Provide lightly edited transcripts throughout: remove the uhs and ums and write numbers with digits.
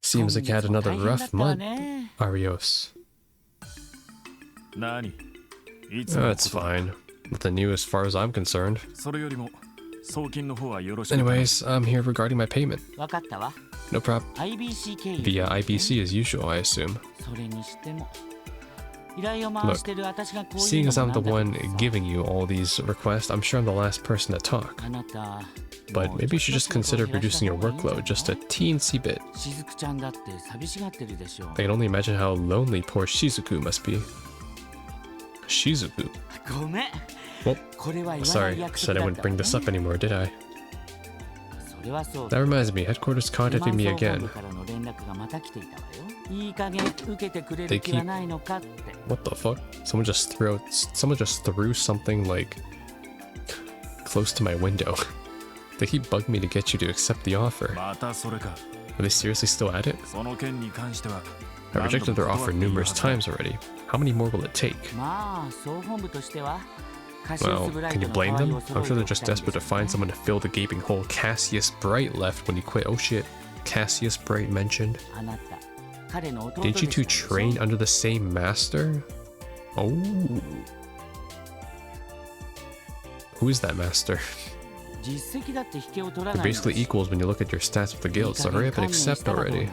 Seems like you had another rough month, Arios. That's fine. Nothing new as far as I'm concerned. Anyways, I'm here regarding my payment. No problem. Via IBC as usual, I assume. Look, seeing as I'm the one giving you all these requests, I'm sure I'm the last person to talk. But maybe you should just consider reducing your workload just a teensy bit. I can only imagine how lonely poor Shizuku must be. Shizuku? Well, sorry, I said I wouldn't bring this up anymore, did I? That reminds me, headquarters contacted me again. They keep... What the fuck? Someone just threw something, like, close to my window. They keep bugging me to get you to accept the offer. Are they seriously still at it? I rejected their offer numerous times already. How many more will it take? Well, can you blame them? I'm sure they're just desperate to find someone to fill the gaping hole Cassius Bright left when he quit. Oh shit, Cassius Bright mentioned. Didn't you two train under the same master? Oh. Who is that master? They're basically equals when you look at your stats with the guild, so hurry up and accept already.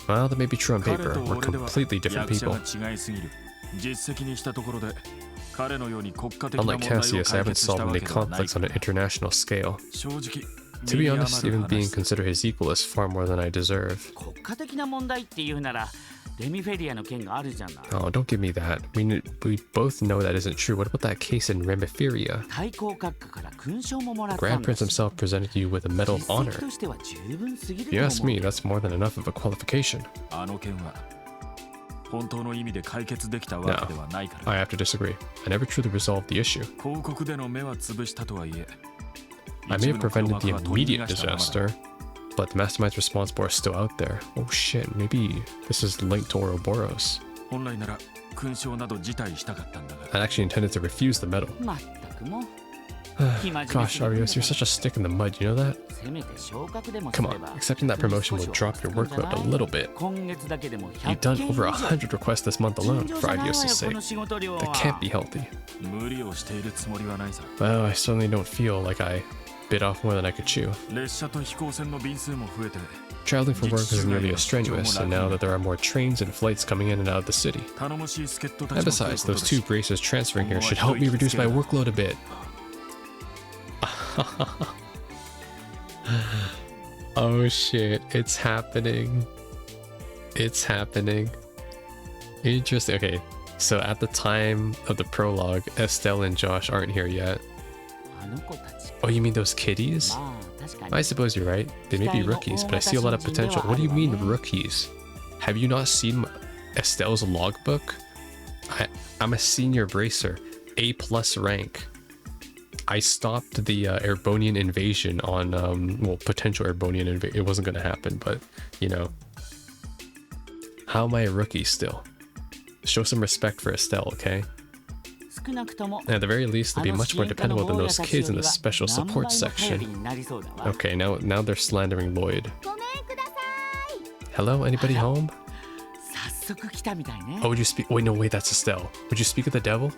Well, that may be true on paper. We're completely different people. Unlike Cassius, I haven't solved any conflicts on an international scale. To be honest, even being considered his equal is far more than I deserve. Oh, don't give me that. We both know that isn't true. What about that case in Remiferia? The Grand Prince himself presented you with a Medal of Honor. If you ask me, that's more than enough of a qualification. No, I have to disagree. I never truly resolved the issue. I may have prevented the immediate disaster, but the masterminds responsible are still out there. Oh shit, maybe this is linked to Ouroboros. I actually intended to refuse the medal. Gosh, Arios, you're such a stick in the mud, you know that? Come on, accepting that promotion will drop your workload a little bit. You've done over 100 requests this month alone, for Arios' sake. That can't be healthy. Well, I certainly don't feel like I bit off more than I could chew. Traveling for work is nearly as strenuous, and now that there are more trains and flights coming in and out of the city. And besides, those 2 braces transferring here should help me reduce my workload a bit. Oh shit, it's happening. It's happening. Interesting. Okay, so at the time of the prologue, Estelle and Josh aren't here yet. Oh, you mean those kiddies? I suppose you're right. They may be rookies, but I see a lot of potential. What do you mean rookies? Have you not seen Estelle's logbook? I'm a senior bracer, A+ rank. I stopped the Airbonian invasion on, well, potential Airbonian invasion. It wasn't going to happen, but, you know. How am I a rookie still? Show some respect for Estelle, okay? At the very least, they'll be much more dependable than those kids in the special support section. Okay, now they're slandering Lloyd. Hello, anybody home? Oh, would you speak? Wait, no, wait, that's Estelle. Would you speak of the devil?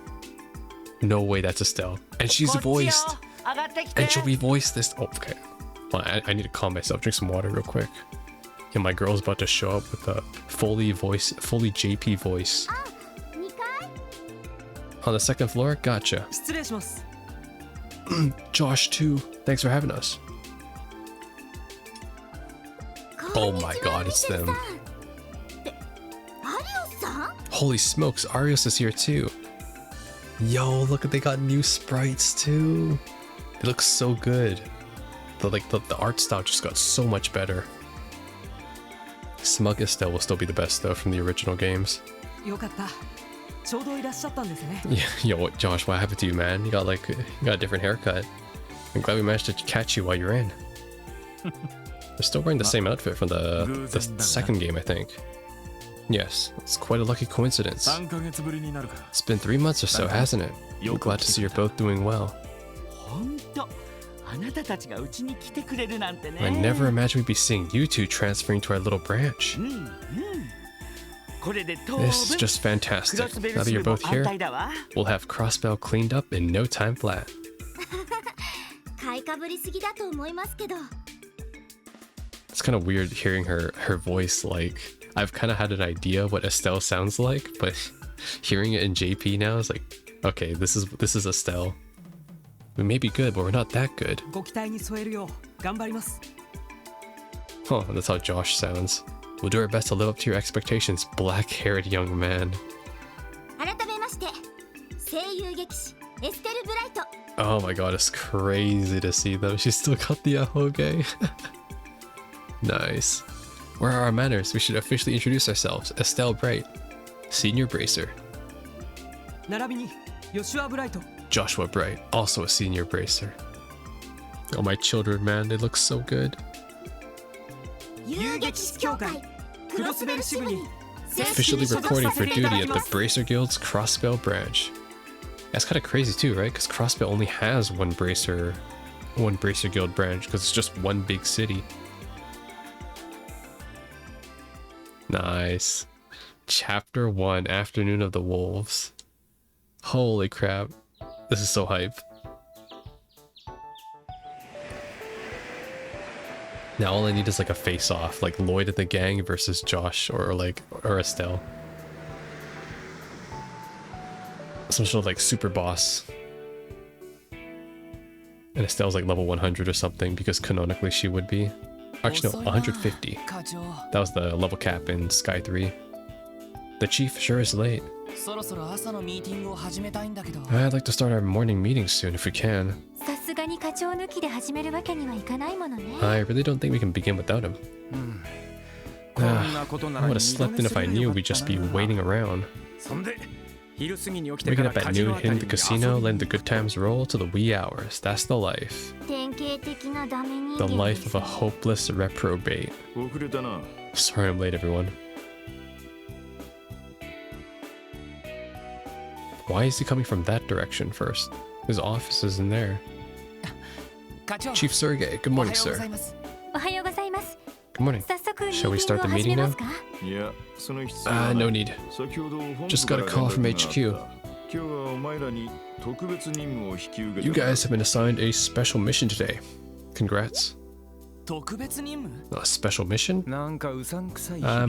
No way, that's Estelle. And she's voiced. And she'll be voiced this. Oh, okay. Well, I need to calm myself. Drink some water real quick. Yeah, my girl's about to show up with a fully JP voice. On the 2nd floor? Gotcha. Josh, too. Thanks for having us. Oh my god, it's them. Holy smokes, Arios is here too. Yo, look, they got new sprites too. It looks so good. The art style just got so much better. Smug Estelle will still be the best though from the original games. Yeah, yo, what, Josh, what happened to you, man? You got a different haircut. I'm glad we managed to catch you while you're in. They're still wearing the same outfit from the 2nd game, I think. Yes, it's quite a lucky coincidence. It's been 3 months or so, hasn't it? I'm glad to see you're both doing well. あなたたちがうちに来てくれるなんてね。I never imagined we'd be seeing you two transferring to our little branch. うんうん。これで当 This is just fantastic. Now that you're both here, we'll have Crossbell cleaned up in no time flat. 買いかぶりすぎだと思いますけど。 It's kind of weird hearing her voice. Like, I've kind of had an idea what Estelle sounds like, but hearing it in JP now is like, okay, this is Estelle. We may be good, but we're not that good. ご期待に添えるよう頑張ります。 Oh, that's how Josh sounds. We'll do our best to live up to your expectations, black-haired young man. 改めまして、声優劇士エステル・ブライト。 Oh my god, it's crazy to see them. She's still got the ahoge. Nice. Where are our manners? We should officially introduce ourselves. Estelle Bright, Senior Bracer. 並びにJoshua Bright. Joshua Bright, also a Senior Bracer. Oh, my children, man, they look so good. 遊撃士協会クロスベル支部に Officially reporting for duty at the Bracer Guild's Crossbell branch. That's kind of crazy too, right? Because Crossbell only has one Bracer Guild branch because it's just one big city. Nice. Chapter 1, Afternoon of the Wolves. Holy crap. This is so hype. Now all I need is like a face-off, like Lloyd and the gang versus Josh or Estelle. Some sort of like super boss. And Estelle's like level 100 or something because canonically she would be. Actually, no, 150. That was the level cap in Sky 3. The chief sure is late. I'd like to start our morning meeting soon if we can. I really don't think we can begin without him. I would have slept in if I knew we'd just be waiting around. Waking up at noon, hitting the casino, letting the good times roll to the wee hours. That's the life. The life of a hopeless reprobate. Sorry I'm late, everyone. Why is he coming from that direction first? His office is in there. Chief Sergey, good morning, sir. Good morning. Shall we start the meeting now? No need. Just got a call from HQ. You guys have been assigned a special mission today. Congrats. A special mission? I'm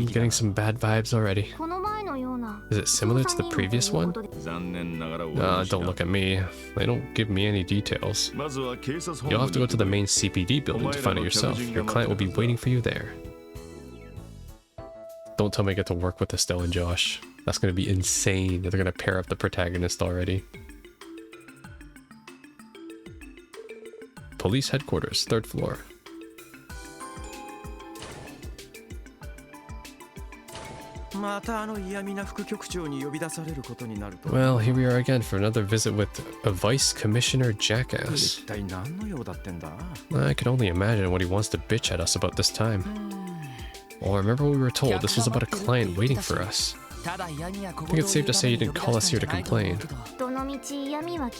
getting some bad vibes already. Is it similar to the previous one? Don't look at me. They don't give me any details. You'll have to go to the main CPD building to find out yourself. Your client will be waiting for you there. Don't tell me I get to work with Estelle and Josh. That's gonna be insane. They're gonna pair up the protagonist already. Police headquarters, 3rd floor. Well, here we are again for another visit with a Vice Commissioner Jackass. I can only imagine what he wants to bitch at us about this time. Well, remember what we were told, this was about a client waiting for us. I think it's safe to say you didn't call us here to complain.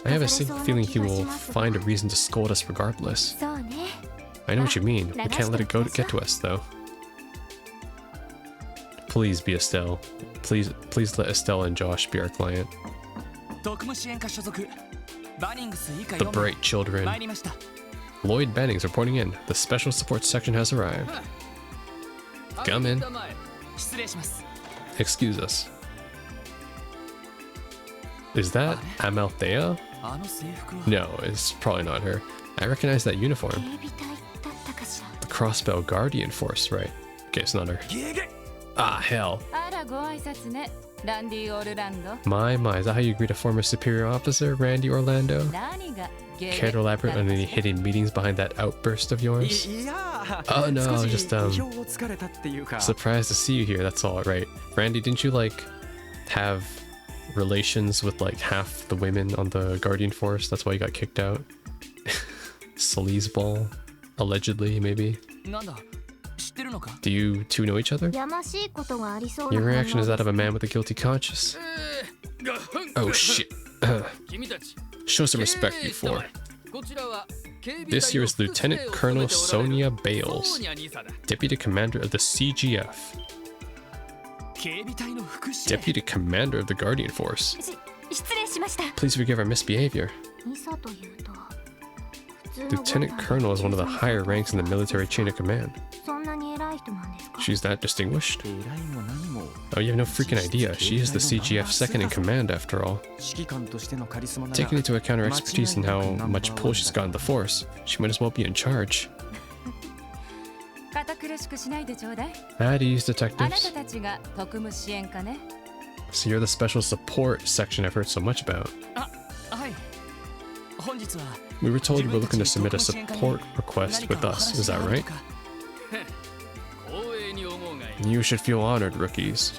I have a feeling he will find a reason to scold us regardless. I know what you mean, we can't let it get to us though. Please be Estelle. Please let Estelle and Josh be our client. The bright children. Lloyd Banning's reporting in. The special support section has arrived. Come in. Excuse us. Is that Amalthea? No, it's probably not her. I recognize that uniform. The Crossbell Guardian Force, right? Okay, it's not her. Ah, hell. My, is that how you greet a former superior officer, Randy Orlando? Care to elaborate on any hidden meetings behind that outburst of yours? Oh no, I was just surprised to see you here, that's all right. Randy, didn't you like have relations with like half the women on the Guardian Force? That's why you got kicked out? Sleazeball, allegedly, maybe? Do you two know each other? Your reaction is that of a man with a guilty conscience. Oh shit. Show some respect, you four. This year is Lieutenant Colonel Sonia Bales, Deputy Commander of the CGF. Deputy Commander of the Guardian Force. 失礼しました。 Please forgive our misbehavior. いざというと Lieutenant Colonel is one of the higher ranks in the military chain of command. そんなに偉い人なんですか？ She's that distinguished? Oh, you have no freaking idea. She is the CGF second in command, after all. Taking into account her expertise and how much pull she's got in the force, she might as well be in charge. 堅苦しくしないでちょうだい。 At ease, あな detectives. たたちが特務支援課ね。 So you're the special support section I've heard so much about. はい。本日は We were told you were looking to submit a support request with us, is that right? You should feel honored, rookies.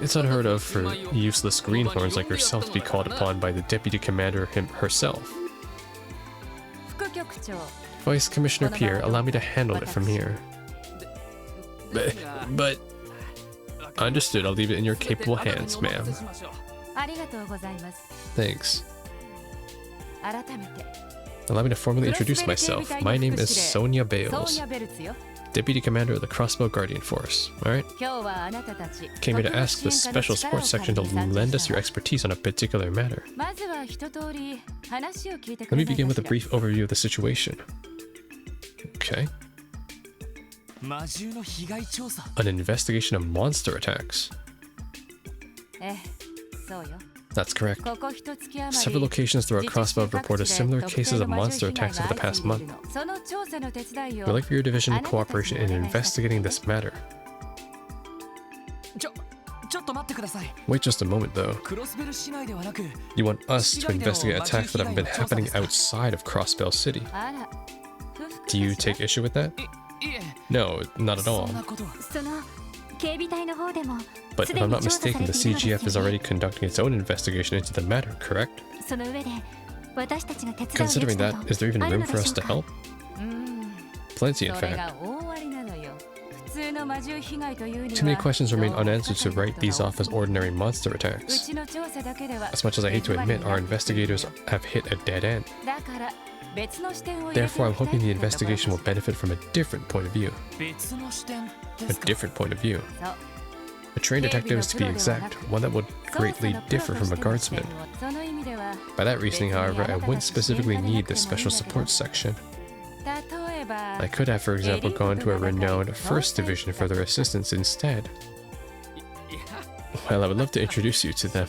It's unheard of for useless greenhorns like yourself to be called upon by the deputy commander herself. 副局長。 Vice Commissioner Pierre, allow me to handle it from here. But... Understood, I'll leave it in your capable hands, ma'am. ありがとうございます。 Thanks. 改めて。 Allow me to formally introduce myself. My name is Sonia ソー Bales, ニャベルツよ。 Deputy Commander of the Crossbell Guardian Force. Alright? 今日はあなたたち。 Came here to ask the special sports section to lend us your expertise on a particular matter. まずは一通り話を聞いてく Let れ me ない begin か with a しら。 brief overview of the situation. Okay. 魔獣の被害調査。 An investigation of monster attacks. ええ、そうよ。 That's correct. ここ一月余り Several locations throughout Crossbell have reported similar cases of monster attacks over the past month. その調査の手伝いを We'd like for your division cooperation in investigating this matter. ちょっと待ってください。 Wait just a moment, though. クロスベル市内ではなく、 You want us to investigate attacks that have been happening outside of Crossbell City. あら、不服 Do you かしら take issue with that? いえ、 No, not at そ all. んなことは。その警備隊の方でも But す if で I'm に not 調査され mistaken, ている the の CGF です is よ already ね。 conducting its own investigation into the matter, correct? その上で私たちが手伝う余 Considering 地な that, ど is there even ある room の for でし us ょ to うか？ help? うん Plenty, in それ fact. が大ありなのよ。普通の魔獣被害というには Too many questions remain どう unanswered to write these off as う ordinary monster う attacks. ちの調査だけでは As much as I hate to admit, our investigators have hit a dead end. だから別の視点を入れて Therefore, I'm いきたい hoping the ってところ investigation will です benefit from a different point of view. 別の視点で A すか。 different point of view. そう A trained detective is to be exact, one that would 捜査 greatly のプロ differ と from し a ての視 guardsman. 点をその意味では By that reasoning, however, I wouldn't specifically need this special support section. 例えば I could have, for example, gone to a renowned 1st Division for their assistance instead. いや、 Well, I would love to introduce you to them,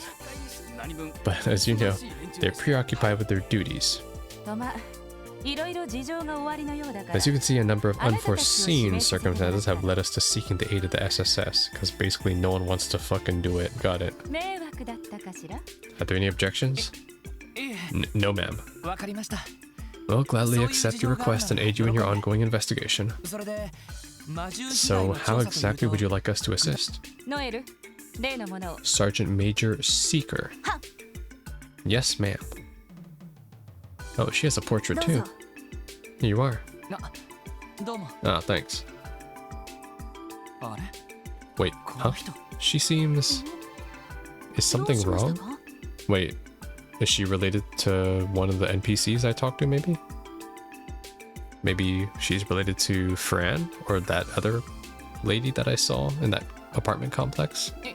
何分 but as you know, they're preoccupied with their duties. とまいろいろ事情が終わりのようだから As you can see, a number of unforeseen circumstances have led us to seeking the aid of the SSS, because basically no one wants to fucking do it. Got it. 迷惑だったかしら Are there any objections? いえ、 No, ma'am. わかりました。 We'll gladly accept your request and aid you in your ongoing investigation. それで魔獣被害 So, の how 調査と exactly いう would と you like us to assist? ノエル例のものを Sergeant Major Seeker. Yes, ma'am. Oh, she has a portrait どう too. ぞ。 Here you are. どうも。 Ah, thanks. あれ Wait, こ huh? の人。 She seems... Is どう something しました wrong? か？ Wait, is she related to one of the NPCs I talked to, maybe? Maybe she's related to Fran, or that other lady that I saw in that apartment complex? い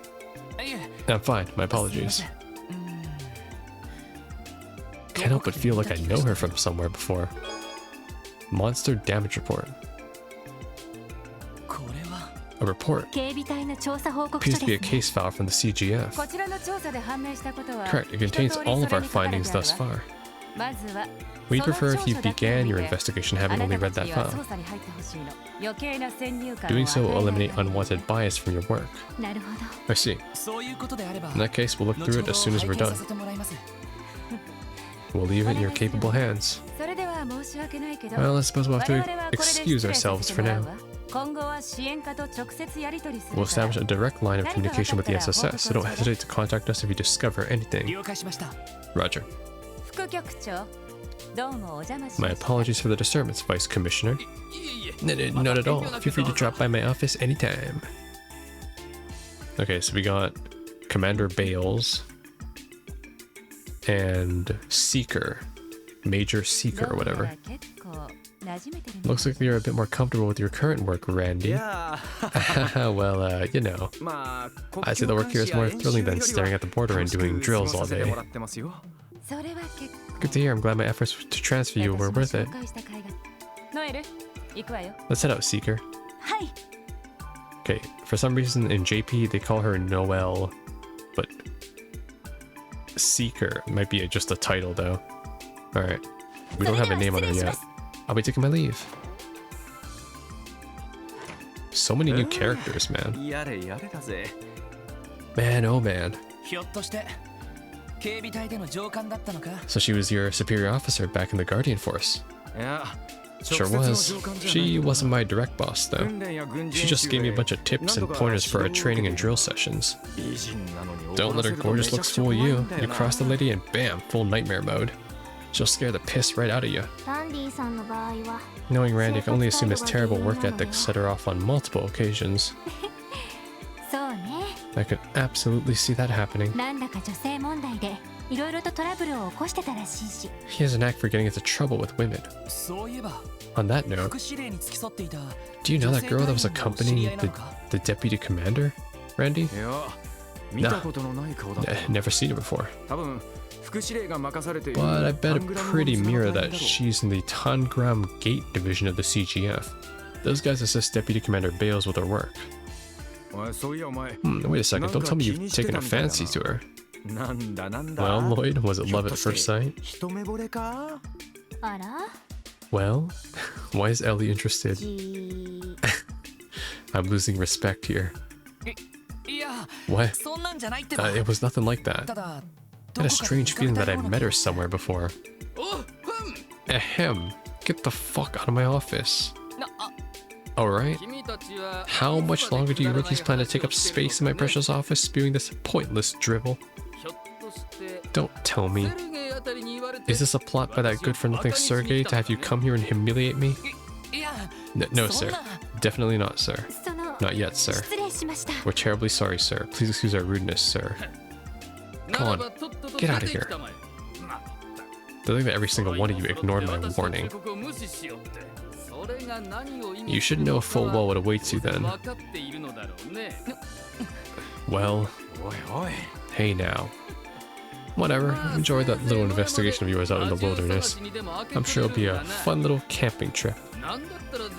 え、 I'm fine, my すいま apologies. せん。Can't help but feel like I know her from somewhere before. Monster damage report. これは A report. 警備隊の調査報告 Appears 書 to be a ですね。 case file from the CGF. こちらの調査で判明したことは Correct, it contains all of our findings thus far. まずは We'd その prefer if you 調査だけを began 見 your て investigation あ having な only た read た that ちは file. 捜査に入ってほしいの余計な先入観を Doing so will 与えない eliminate ように unwanted bias from your work. なるほど。 I see. そういうことであれば In that case, we'll look 後 through ほ it ど as soon as we're 拝見 done. させてもらいます。 We'll leave it in your capable hands. それでは申し訳ないけど Well, I suppose we'll have 我 to 々はこれで excuse 失礼さ ourselves せて for もら now. うわ今後は支援課と直接やり取りする We'll から establish a direct line of communication with the SSS, so don't hesitate to contact us if you discover anything. 了解しました。 Roger. 副局長どうもお邪魔し My ました apologies for the disturbance, Vice Commissioner. いえいえ。 Not at all. Feel free to drop by my office anytime. Okay, so we got Commander Bales and Seeker. Major Seeker or whatever. Looks like you're a bit more comfortable with your current work, Randy. Well, you know, I'd say the work here is more thrilling than staring at the border and doing drills all day. Good to hear. I'm glad my efforts to transfer you were worth it. Let's head out, Seeker. Okay, for some reason in JP they call her Noelle, but Seeker might be just a title though. Alright, we don't have a name on her yet. I'll be taking my leave. So many new characters, man. Man, oh man. So she was your superior officer back in the Guardian Force? Sure was. She wasn't my direct boss, though. She just gave me a bunch of tips and pointers for our training and drill sessions. Don't let her gorgeous looks fool you. You cross the lady and bam, full nightmare mode. She'll scare the piss right out of you. Knowing Randy, I can only assume his terrible work ethic set her off on multiple occasions. I could absolutely see that happening. He has a knack for getting into trouble with women. On that note, do you know that girl that was accompanying the deputy commander, Randy? Nah, never seen her before. But I bet a pretty mirror that she's in the Tangram Gate division of the CGF. Those guys assist Deputy Commander Bales with her work. Wait a second, don't tell me you've taken a fancy to her. Well, Lloyd, was it love at first sight? Well, why is Ellie interested? I'm losing respect here. What? It was nothing like that. I had a strange feeling that I met her somewhere before. Ahem. Get the fuck out of my office. Alright. How much longer do you rookies plan to take up space in my precious office spewing this pointless drivel? Don't tell me. Is this a plot by that good-for-nothing Sergei to have you come here and humiliate me? No, sir. Definitely not, sir. Not yet, sir. We're terribly sorry, sir. Please excuse our rudeness, sir. Come on, get out of here. I think that every single one of you ignored my warning. You should know full well what awaits you then. Well, hey now. Whatever, enjoy that little investigation of yours out in the wilderness. I'm sure it'll be a fun little camping trip. Why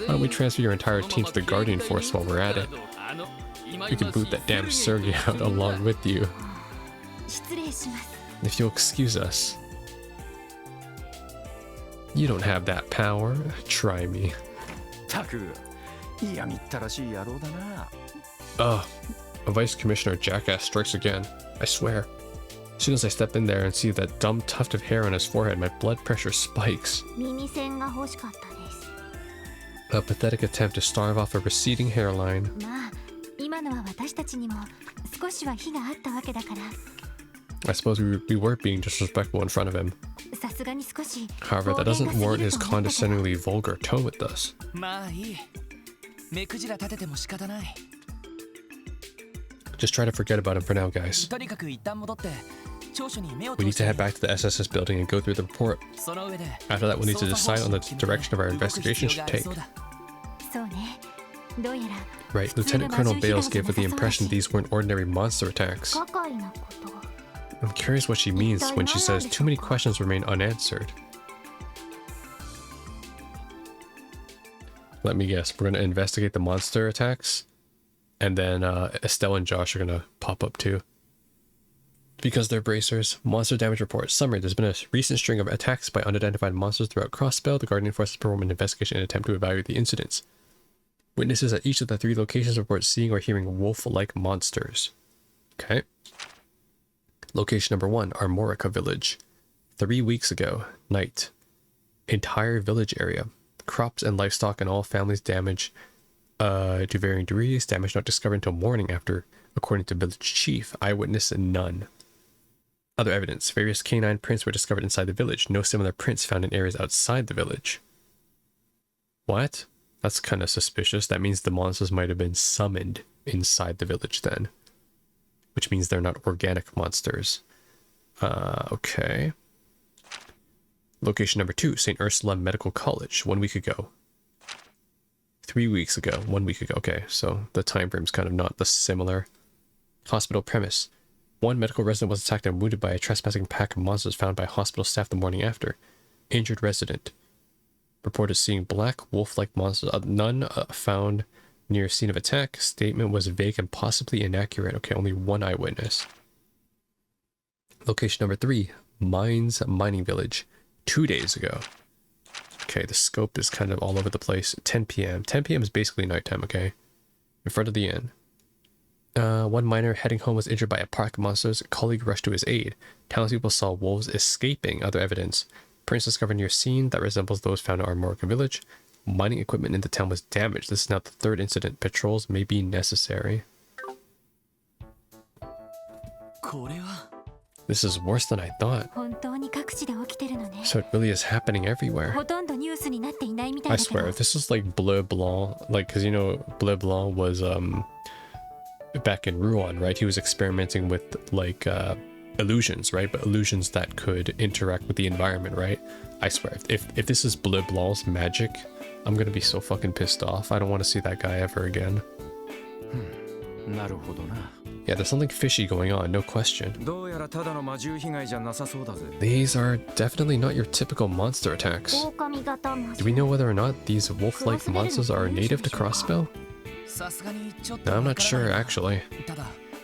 don't we transfer your entire team to the Guardian Force while we're at it? We can boot that damn Sergei out along with you. If you'll excuse us. You don't have that power. Try me. Ugh. A Vice Commissioner jackass strikes again. I swear. As soon as I step in there and see that dumb tuft of hair on his forehead, my blood pressure spikes. A pathetic attempt to starve off a receding hairline. I suppose we were being disrespectful in front of him. However, that doesn't warrant his condescendingly vulgar tone with us. Just try to forget about him for now, guys. We need to head back to the SSS building and go through the report. After that, we'll need to decide on the direction of our investigation should take. Right, Lieutenant Colonel Bales gave us the impression these weren't ordinary monster attacks. I'm curious what she means when she says too many questions remain unanswered. Let me guess, we're going to investigate the monster attacks, and then Estelle and Josh are going to pop up too. Because they're bracers. Monster damage report. Summary. There's been a recent string of attacks by unidentified monsters throughout Crossbell. The Guardian Force has performed an investigation in an attempt to evaluate the incidents. Witnesses at each of the 3 locations report seeing or hearing wolf-like monsters. Okay. Location number 1, Armorica Village. 3 weeks ago, night. Entire village area. Crops and livestock and all families damaged to varying degrees. Damage not discovered until morning after, according to village chief. Eyewitness none. Other evidence. Various canine prints were discovered inside the village. No similar prints found in areas outside the village. What? That's kind of suspicious. That means the monsters might have been summoned inside the village then. Which means they're not organic monsters. Okay. Location number 2, St. Ursula Medical College, 1 week ago. 3 weeks ago, 1 week ago. Okay, so the time frame's kind of not the similar. Hospital premise. 1 medical resident was attacked and wounded by a trespassing pack of monsters found by hospital staff the morning after. Injured resident reported seeing black wolf-like monsters. None found near scene of attack. Statement was vague and possibly inaccurate. Okay, only 1 eyewitness. Location number 3, Mines Mining Village, 2 days ago. Okay, the scope is kind of all over the place. 10 p.m. 10 p.m. is basically nighttime, okay? In front of the inn. 1 miner heading home was injured by a pack of monsters. A colleague rushed to his aid. Townspeople saw wolves escaping. Other evidence. Prints discovered near scene that resembles those found in Armorica Village. Mining equipment in the town was damaged. This is now the 3rd incident. Patrols may be necessary. This is worse than I thought. So it really is happening everywhere. I swear, if this is like Bleu Blanc, like, because you know, Bleu Blanc was back in Rouen, right? He was experimenting with like illusions, right? But illusions that could interact with the environment, right? I swear, if this is Bleu Blanc's magic, I'm gonna be so fucking pissed off. I don't want to see that guy ever again. Yeah, there's something fishy going on, no question. These are definitely not your typical monster attacks. Do we know whether or not these wolf-like monsters are native to Crossbell? No, I'm not sure, actually.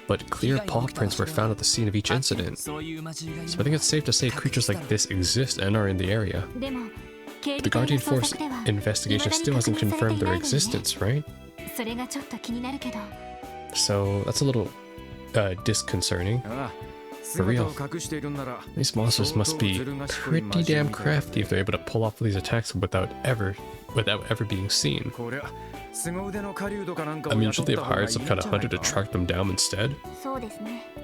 But clear paw prints were found at the scene of each incident. So I think it's safe to say creatures like this exist and are in the area. But the Guardian Force investigation still hasn't confirmed their existence, right? So that's a little disconcerting. For real. These monsters must be pretty damn crafty if they're able to pull off these attacks without ever being seen. I mean, should they have hired some kind of hunter to track them down instead?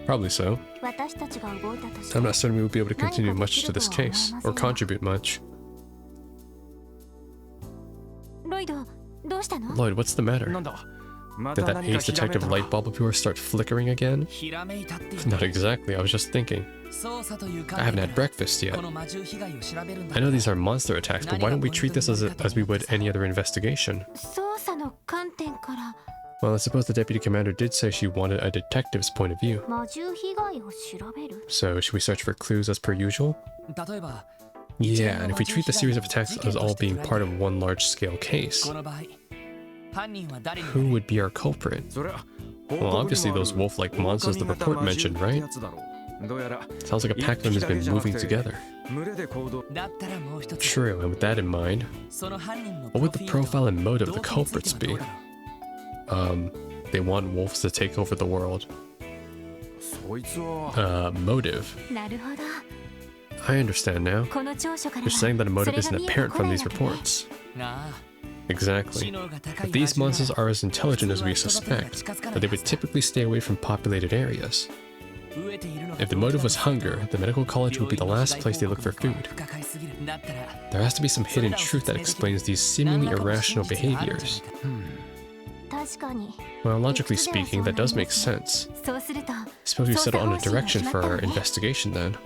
Probably so. I'm not certain we will be able to continue much to this case, or contribute much. Lloyd, what's the matter? Did that ace detective light bulb of yours start flickering again? Not exactly, I was just thinking. I haven't had breakfast yet. I know these are monster attacks, but why don't we treat this as we would any other investigation? Well, I suppose the deputy commander did say she wanted a detective's point of view. So, should we search for clues as per usual? Yeah, and if we treat the series of attacks as all being part of one large-scale case, who would be our culprit? Well, obviously those wolf-like monsters the report mentioned, right? Sounds like a pack of them has been moving together. True, and with that in mind, what would the profile and motive of the culprits be? They want wolves to take over the world. Motive. I understand now. You're saying that a motive isn't apparent from these reports. Exactly. If these monsters are as intelligent as we suspect, then they would typically stay away from populated areas. If the motive was hunger, the medical college would be the last place they look for food. There has to be some hidden truth that explains these seemingly irrational behaviors. Well, logically speaking, that does make sense. Suppose we settle on a direction for our investigation then.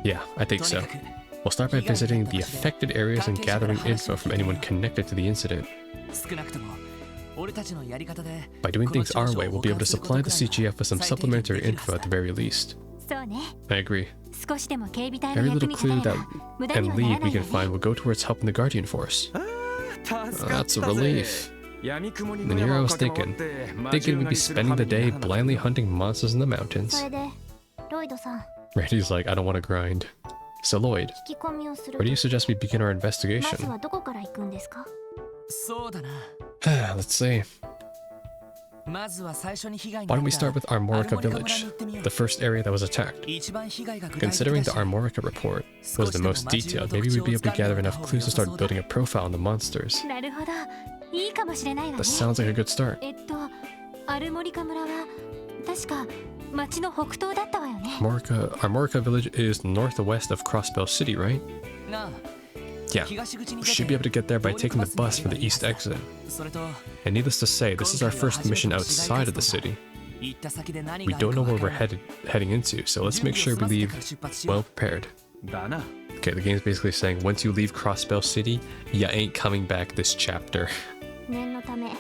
Yeah, I think so. We'll start by visiting the affected areas and gathering info from anyone connected to the incident. By doing things our way, we'll be able to supply the CGF with some supplementary info at the very least. I agree. Every little clue and lead we can find will go towards helping the Guardian Force. That's a relief. And here I was thinking we'd be spending the day blindly hunting monsters in the mountains. Randy's like, I don't want to grind. So Lloyd, where do you suggest we begin our investigation? Let's see. Why don't we start with Armorica Village, the first area that was attacked? Considering the Armorica report was the most detailed, maybe we'd be able to gather enough clues to start building a profile on the monsters. That sounds like a good start. Armorica Village is northwest of Crossbell City, right? Yeah, we should be able to get there by taking the bus from the east exit. And needless to say, this is our first mission outside of the city. We don't know where we're heading into, so let's make sure we leave well prepared. だな。 Okay, the game's basically saying once you leave Crossbell City, you ain't coming back this chapter. 念のため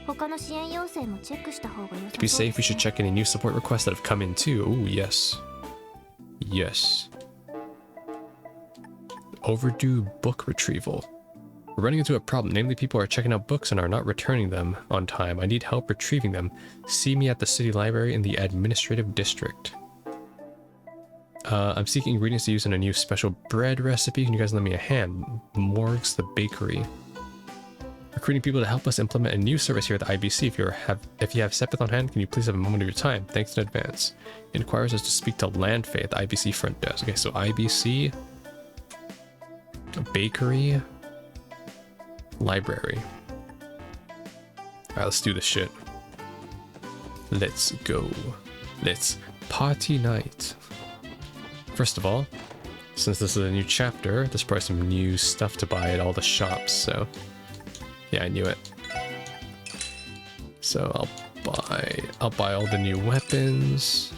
他の支援要請もチェックした方が良さ To be そう safe, we should check any new support requests that have come in too. Ooh, yes. Yes. Overdue book retrieval. We're running into a problem. Namely, people are checking out books and are not returning them on time. I need help retrieving them. See me at the city library in the administrative district. I'm seeking ingredients to use in a new special bread recipe. Can you guys lend me a hand? Morg's the bakery. Recruiting people to help us implement a new service here at the IBC. If you have Sepith on hand, can you please have a moment of your time? Thanks in advance. It requires us to speak to Landfay at the IBC front desk. Okay, so IBC, bakery, library. Alright, let's do this shit. Let's go. Let's party night. First of all, since this is a new chapter, there's probably some new stuff to buy at all the shops, so yeah, I knew it. So I'll buy all the new weapons.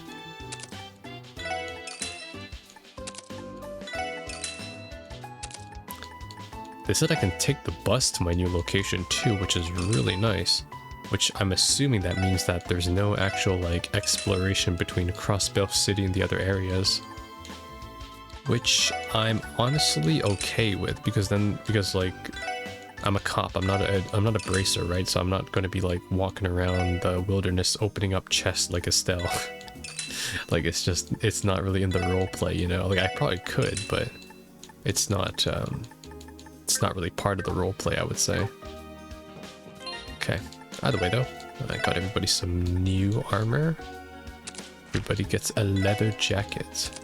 They said I can take the bus to my new location too, which is really nice. Which I'm assuming that means that there's no actual like exploration between Crossbell City and the other areas. Which I'm honestly okay with, because like I'm a cop, I'm not a bracer, right? So I'm not going to be like walking around the wilderness opening up chests like Estelle. Like it's not really in the role play, you know? Like I probably could, but it's not really part of the role play, I would say. Okay. Either way though, I got everybody some new armor. Everybody gets a leather jacket.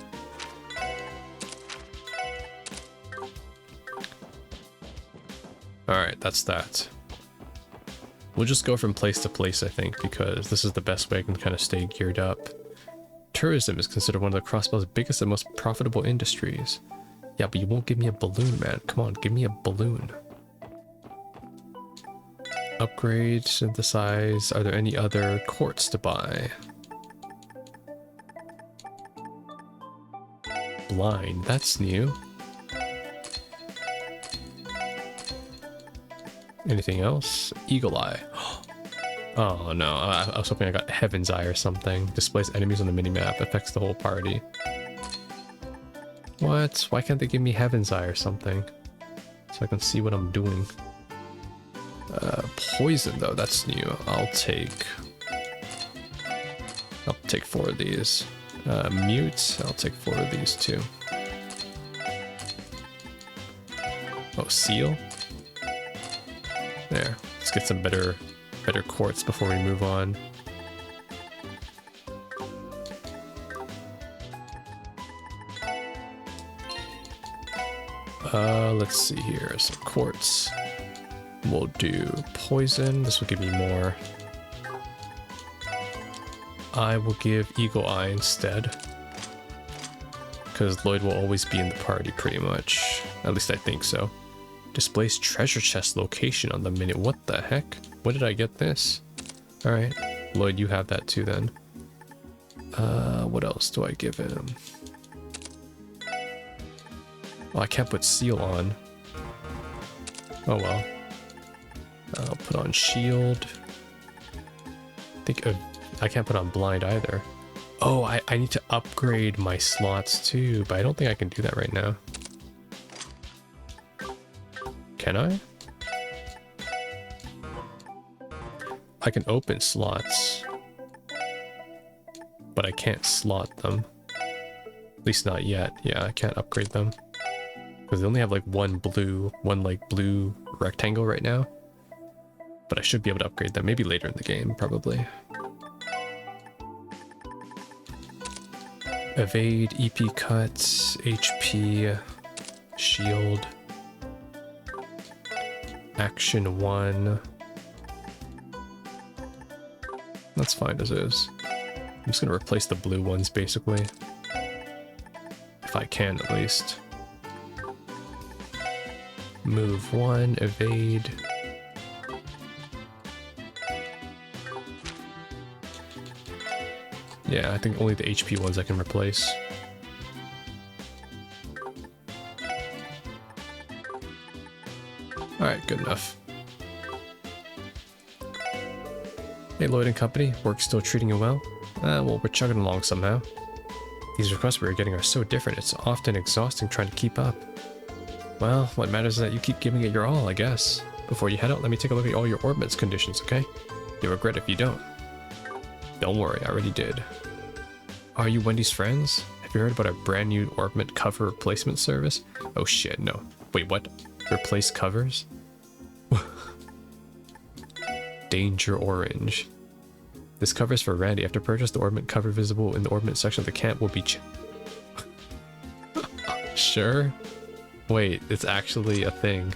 Alright, that's that. We'll just go from place to place, I think, because this is the best way I can kind of stay geared up. Tourism is considered one of the Crossbell's biggest and most profitable industries. Yeah, but you won't give me a balloon, man. Come on, give me a balloon. Upgrade, synthesize. Are there any other quartz to buy? Blind, that's new. Anything else? Eagle Eye. Oh no, I was hoping I got Heaven's Eye or something. Displays enemies on the minimap, affects the whole party. What? Why can't they give me Heaven's Eye or something? So I can see what I'm doing. Poison though, that's new. I'll take 4 of these. Mute, I'll take 4 of these too. Oh, seal? There, let's get some better quartz before we move on. Let's see here, some quartz. We'll do poison, this will give me more. I will give Eagle Eye instead, because Lloyd will always be in the party pretty much. At least I think so. Displays treasure chest location on the minute. What the heck? When did I get this? Alright. Lloyd, you have that too then. What else do I give him? Well, I can't put seal on. Oh well. I'll put on shield. I can't put on blind either. Oh, I need to upgrade my slots too, but I don't think I can do that right now. Can I? I can open slots, but I can't slot them. At least not yet. Yeah, I can't upgrade them. Because they only have like one blue rectangle right now. But I should be able to upgrade them, maybe later in the game, probably. Evade, EP cuts, HP, shield. Action 1. That's fine as is. I'm just gonna replace the blue ones basically. If I can at least. Move 1, evade. Yeah, I think only the HP ones I can replace. Alright, good enough. Hey Lloyd and company, work still treating you well? Well, we're chugging along somehow. These requests we're getting are so different, it's often exhausting trying to keep up. Well, what matters is that you keep giving it your all, I guess. Before you head out, let me take a look at all your orbit's conditions, okay? You'll regret if you don't. Don't worry, I already did. Are you Wendy's friends? Have you heard about our brand new orbit cover replacement service? Oh shit, no. Wait, what? Replace covers? Danger Orange. This cover is for Randy. After purchase, the orbit cover visible in the orbit section of the camp will be Sure? Wait, it's actually a thing.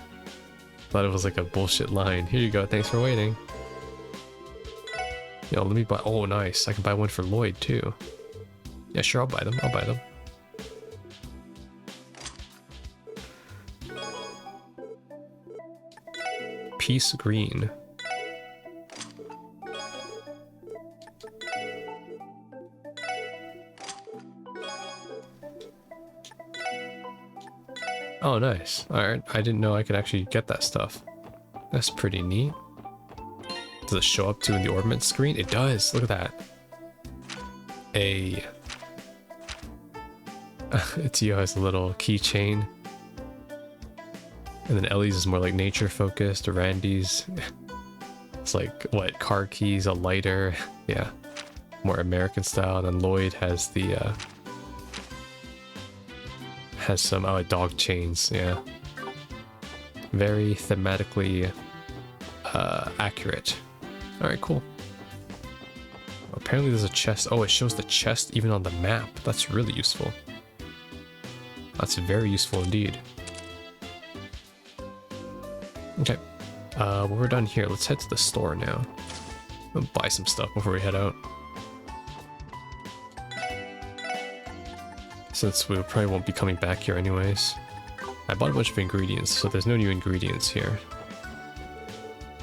Thought it was like a bullshit line. Here you go, thanks for waiting. Yo, let me buy— oh nice, I can buy one for Lloyd too. Yeah, sure, I'll buy them, I'll buy them. Peace Green. Oh, nice. Alright, I didn't know I could actually get that stuff. That's pretty neat. Does it show up too in the orbit screen? It does! Look at that. Tio has a little keychain. And then Ellie's is more like nature focused. Randy's, it's like, what, car keys, a lighter. Yeah, more American style. And then Lloyd has the, has some dog chains. Yeah, very thematically accurate. All right, cool. Apparently there's a chest. Oh, it shows the chest even on the map. That's really useful. That's very useful indeed. Okay, well, we're done here. Let's head to the store now. We'll buy some stuff before we head out. Since we probably won't be coming back here anyways. I bought a bunch of ingredients, so there's no new ingredients here.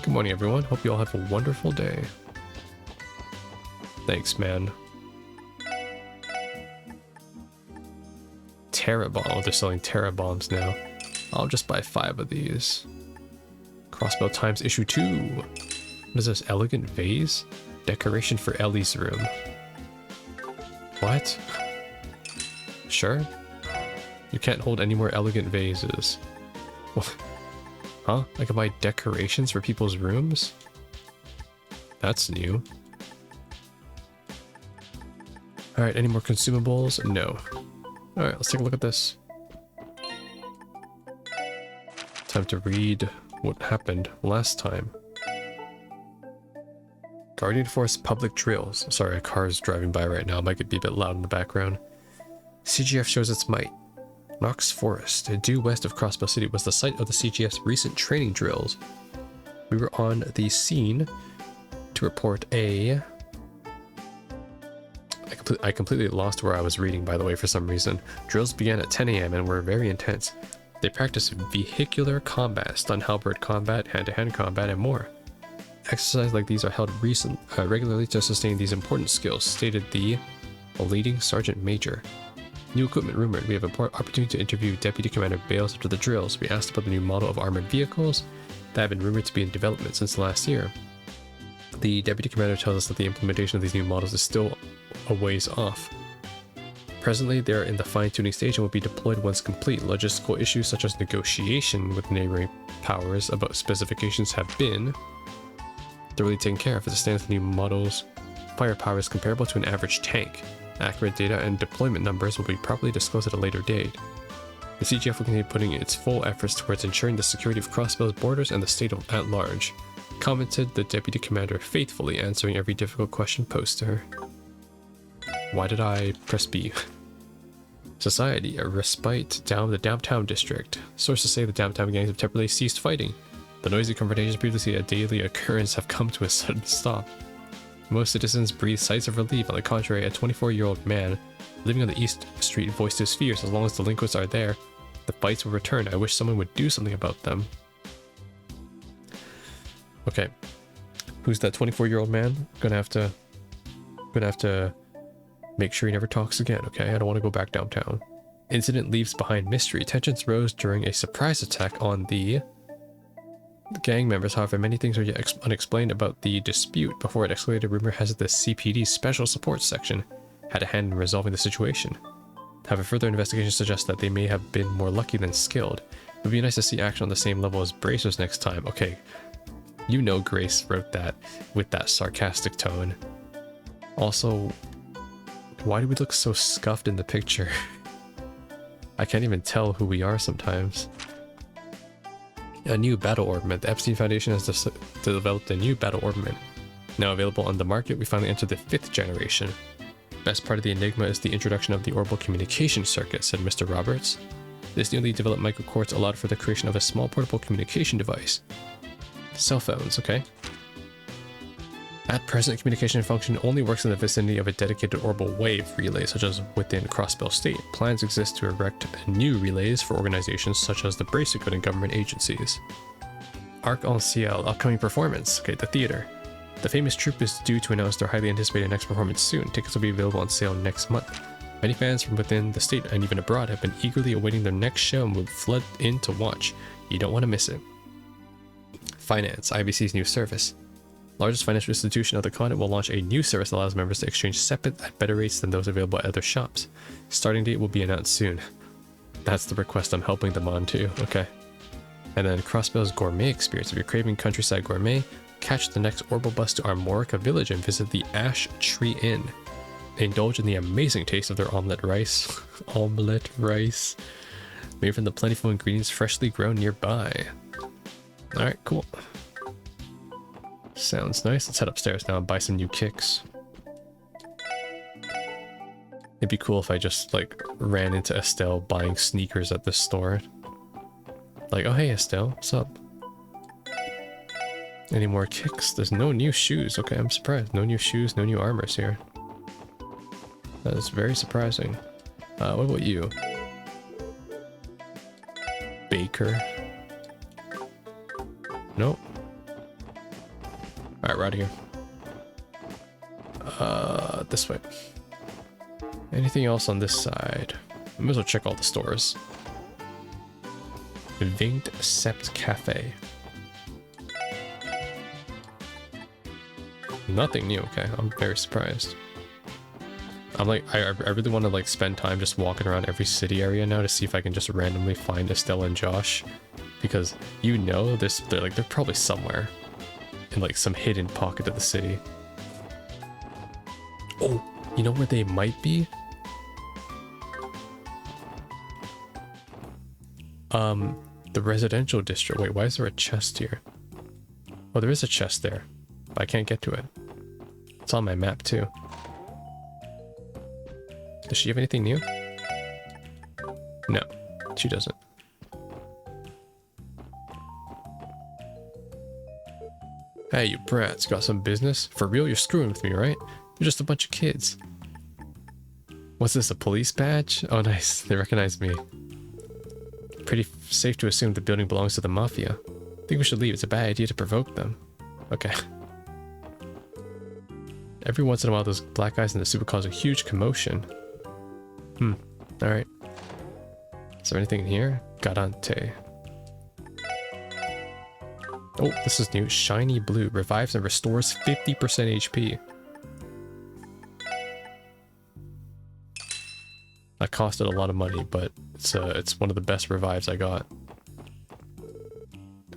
Good morning, everyone. Hope you all have a wonderful day. Thanks, man. Terra bomb. Oh, they're selling Terra bombs now. I'll just buy 5 of these. Crossbell Times issue 2. What is this? Elegant vase? Decoration for Ellie's room. What? Sure. You can't hold any more elegant vases. Huh? I can buy decorations for people's rooms? That's new. Alright, any more consumables? No. Alright, let's take a look at this. Time to read what happened last time. Guardian Force public drills. Sorry, a car is driving by right now. It might be a bit loud in the background. CGF shows its might. Knox Forest, due west of Crossbell City, was the site of the CGF's recent training drills. We were on the scene to report a... I completely lost where I was reading, by the way, for some reason. Drills began at 10 AM and were very intense. They practiced vehicular combat, stun halberd combat, hand-to-hand combat, and more. Exercises like these are held regularly to sustain these important skills, stated the leading sergeant major. New equipment rumored. We have an opportunity to interview Deputy Commander Bales after the drills. We asked about the new model of armored vehicles that have been rumored to be in development since last year. The Deputy Commander tells us that the implementation of these new models is still a ways off. Presently, they are in the fine-tuning stage and will be deployed once complete. Logistical issues such as negotiation with neighboring powers about specifications have been thoroughly taken care of. As it stands, the new model's firepower is comparable to an average tank. Accurate data and deployment numbers will be properly disclosed at a later date. The CGF will continue putting its full efforts towards ensuring the security of Crossbell's borders and the state at large, commented the Deputy Commander, faithfully answering every difficult question posed to her. Why did I press B? Society, a respite down the downtown district. Sources say the downtown gangs have temporarily ceased fighting. The noisy confrontations previously a daily occurrence have come to a sudden stop. Most citizens breathe sighs of relief. On the contrary, a 24-year-old man living on the East Street voiced his fears. As long as delinquents are there, the fights will return. I wish someone would do something about them. Okay. Who's that 24-year-old man? Gonna have to make sure he never talks again, okay? I don't want to go back downtown. Incident leaves behind mystery. Tensions rose during a surprise attack on the gang members. However, many things are yet unexplained about the dispute. Before it escalated, rumor has it the CPD Special Support Section had a hand in resolving the situation. However, further investigation suggests that they may have been more lucky than skilled. It would be nice to see action on the same level as Bracers next time. Okay, you know Grace wrote that with that sarcastic tone. Also, why do we look so scuffed in the picture? I can't even tell who we are sometimes. A new battle ornament. The Epstein Foundation has developed a new battle ornament. Now available on the market, we finally entered the 5th generation. Best part of the enigma is the introduction of the orbital communication circuit, said Mr. Roberts. This newly developed microquartz allowed for the creation of a small portable communication device. Cell phones, okay. At present, communication function only works in the vicinity of a dedicated orbital wave relay, such as within Crossbell State. Plans exist to erect new relays for organizations such as the Bracerhood and government agencies. Arc-en-Ciel, upcoming performance. Okay, the theater. The famous troupe is due to announce their highly anticipated next performance soon. Tickets will be available on sale next month. Many fans from within the state and even abroad have been eagerly awaiting their next show and will flood in to watch. You don't want to miss it. Finance, IBC's new service. Largest financial institution of the continent will launch a new service that allows members to exchange SEPA at better rates than those available at other shops. Starting date will be announced soon. That's the request I'm helping them on too. Okay. And then Crossbell's gourmet experience. If you're craving countryside gourmet, catch the next orbital bus to Armorica Village and visit the Ash Tree Inn. Indulge in the amazing taste of their omelette rice. Omelette rice. Made from the plentiful ingredients freshly grown nearby. Alright, cool. Sounds nice. Let's head upstairs now and buy some new kicks. It'd be cool if I just like ran into Estelle buying sneakers at this store. Like, oh hey Estelle, what's up? Any more kicks? There's no new shoes. Okay, I'm surprised. No new shoes, no new armors here. That is very surprising. What about you? Baker. Nope. Alright, we're out of here. This way. Anything else on this side? I might as well check all the stores. Vingt Sept Cafe. Nothing new, okay. I'm very surprised. I'm like, I really want to like spend time just walking around every city area now to see if I can just randomly find Estelle and Josh. Because you know this, they're probably somewhere in like some hidden pocket of the city. Oh, you know where they might be? The residential district. Wait, why is there a chest here? Oh, there is a chest there, but I can't get to it. It's on my map too. Does she have anything new? No, she doesn't. Hey, you brats, got some business? For real, you're screwing with me, right? They're just a bunch of kids. What's this, a police badge? Oh, nice. They recognize me. Pretty safe to assume the building belongs to the Mafia. Think we should leave. It's a bad idea to provoke them. Okay. Every once in a while, those black guys in the suit would cause a huge commotion. Alright. Is there anything in here? Garante. Oh, this is new. Shiny blue. Revives and restores 50% HP. That costed a lot of money, but it's one of the best revives I got.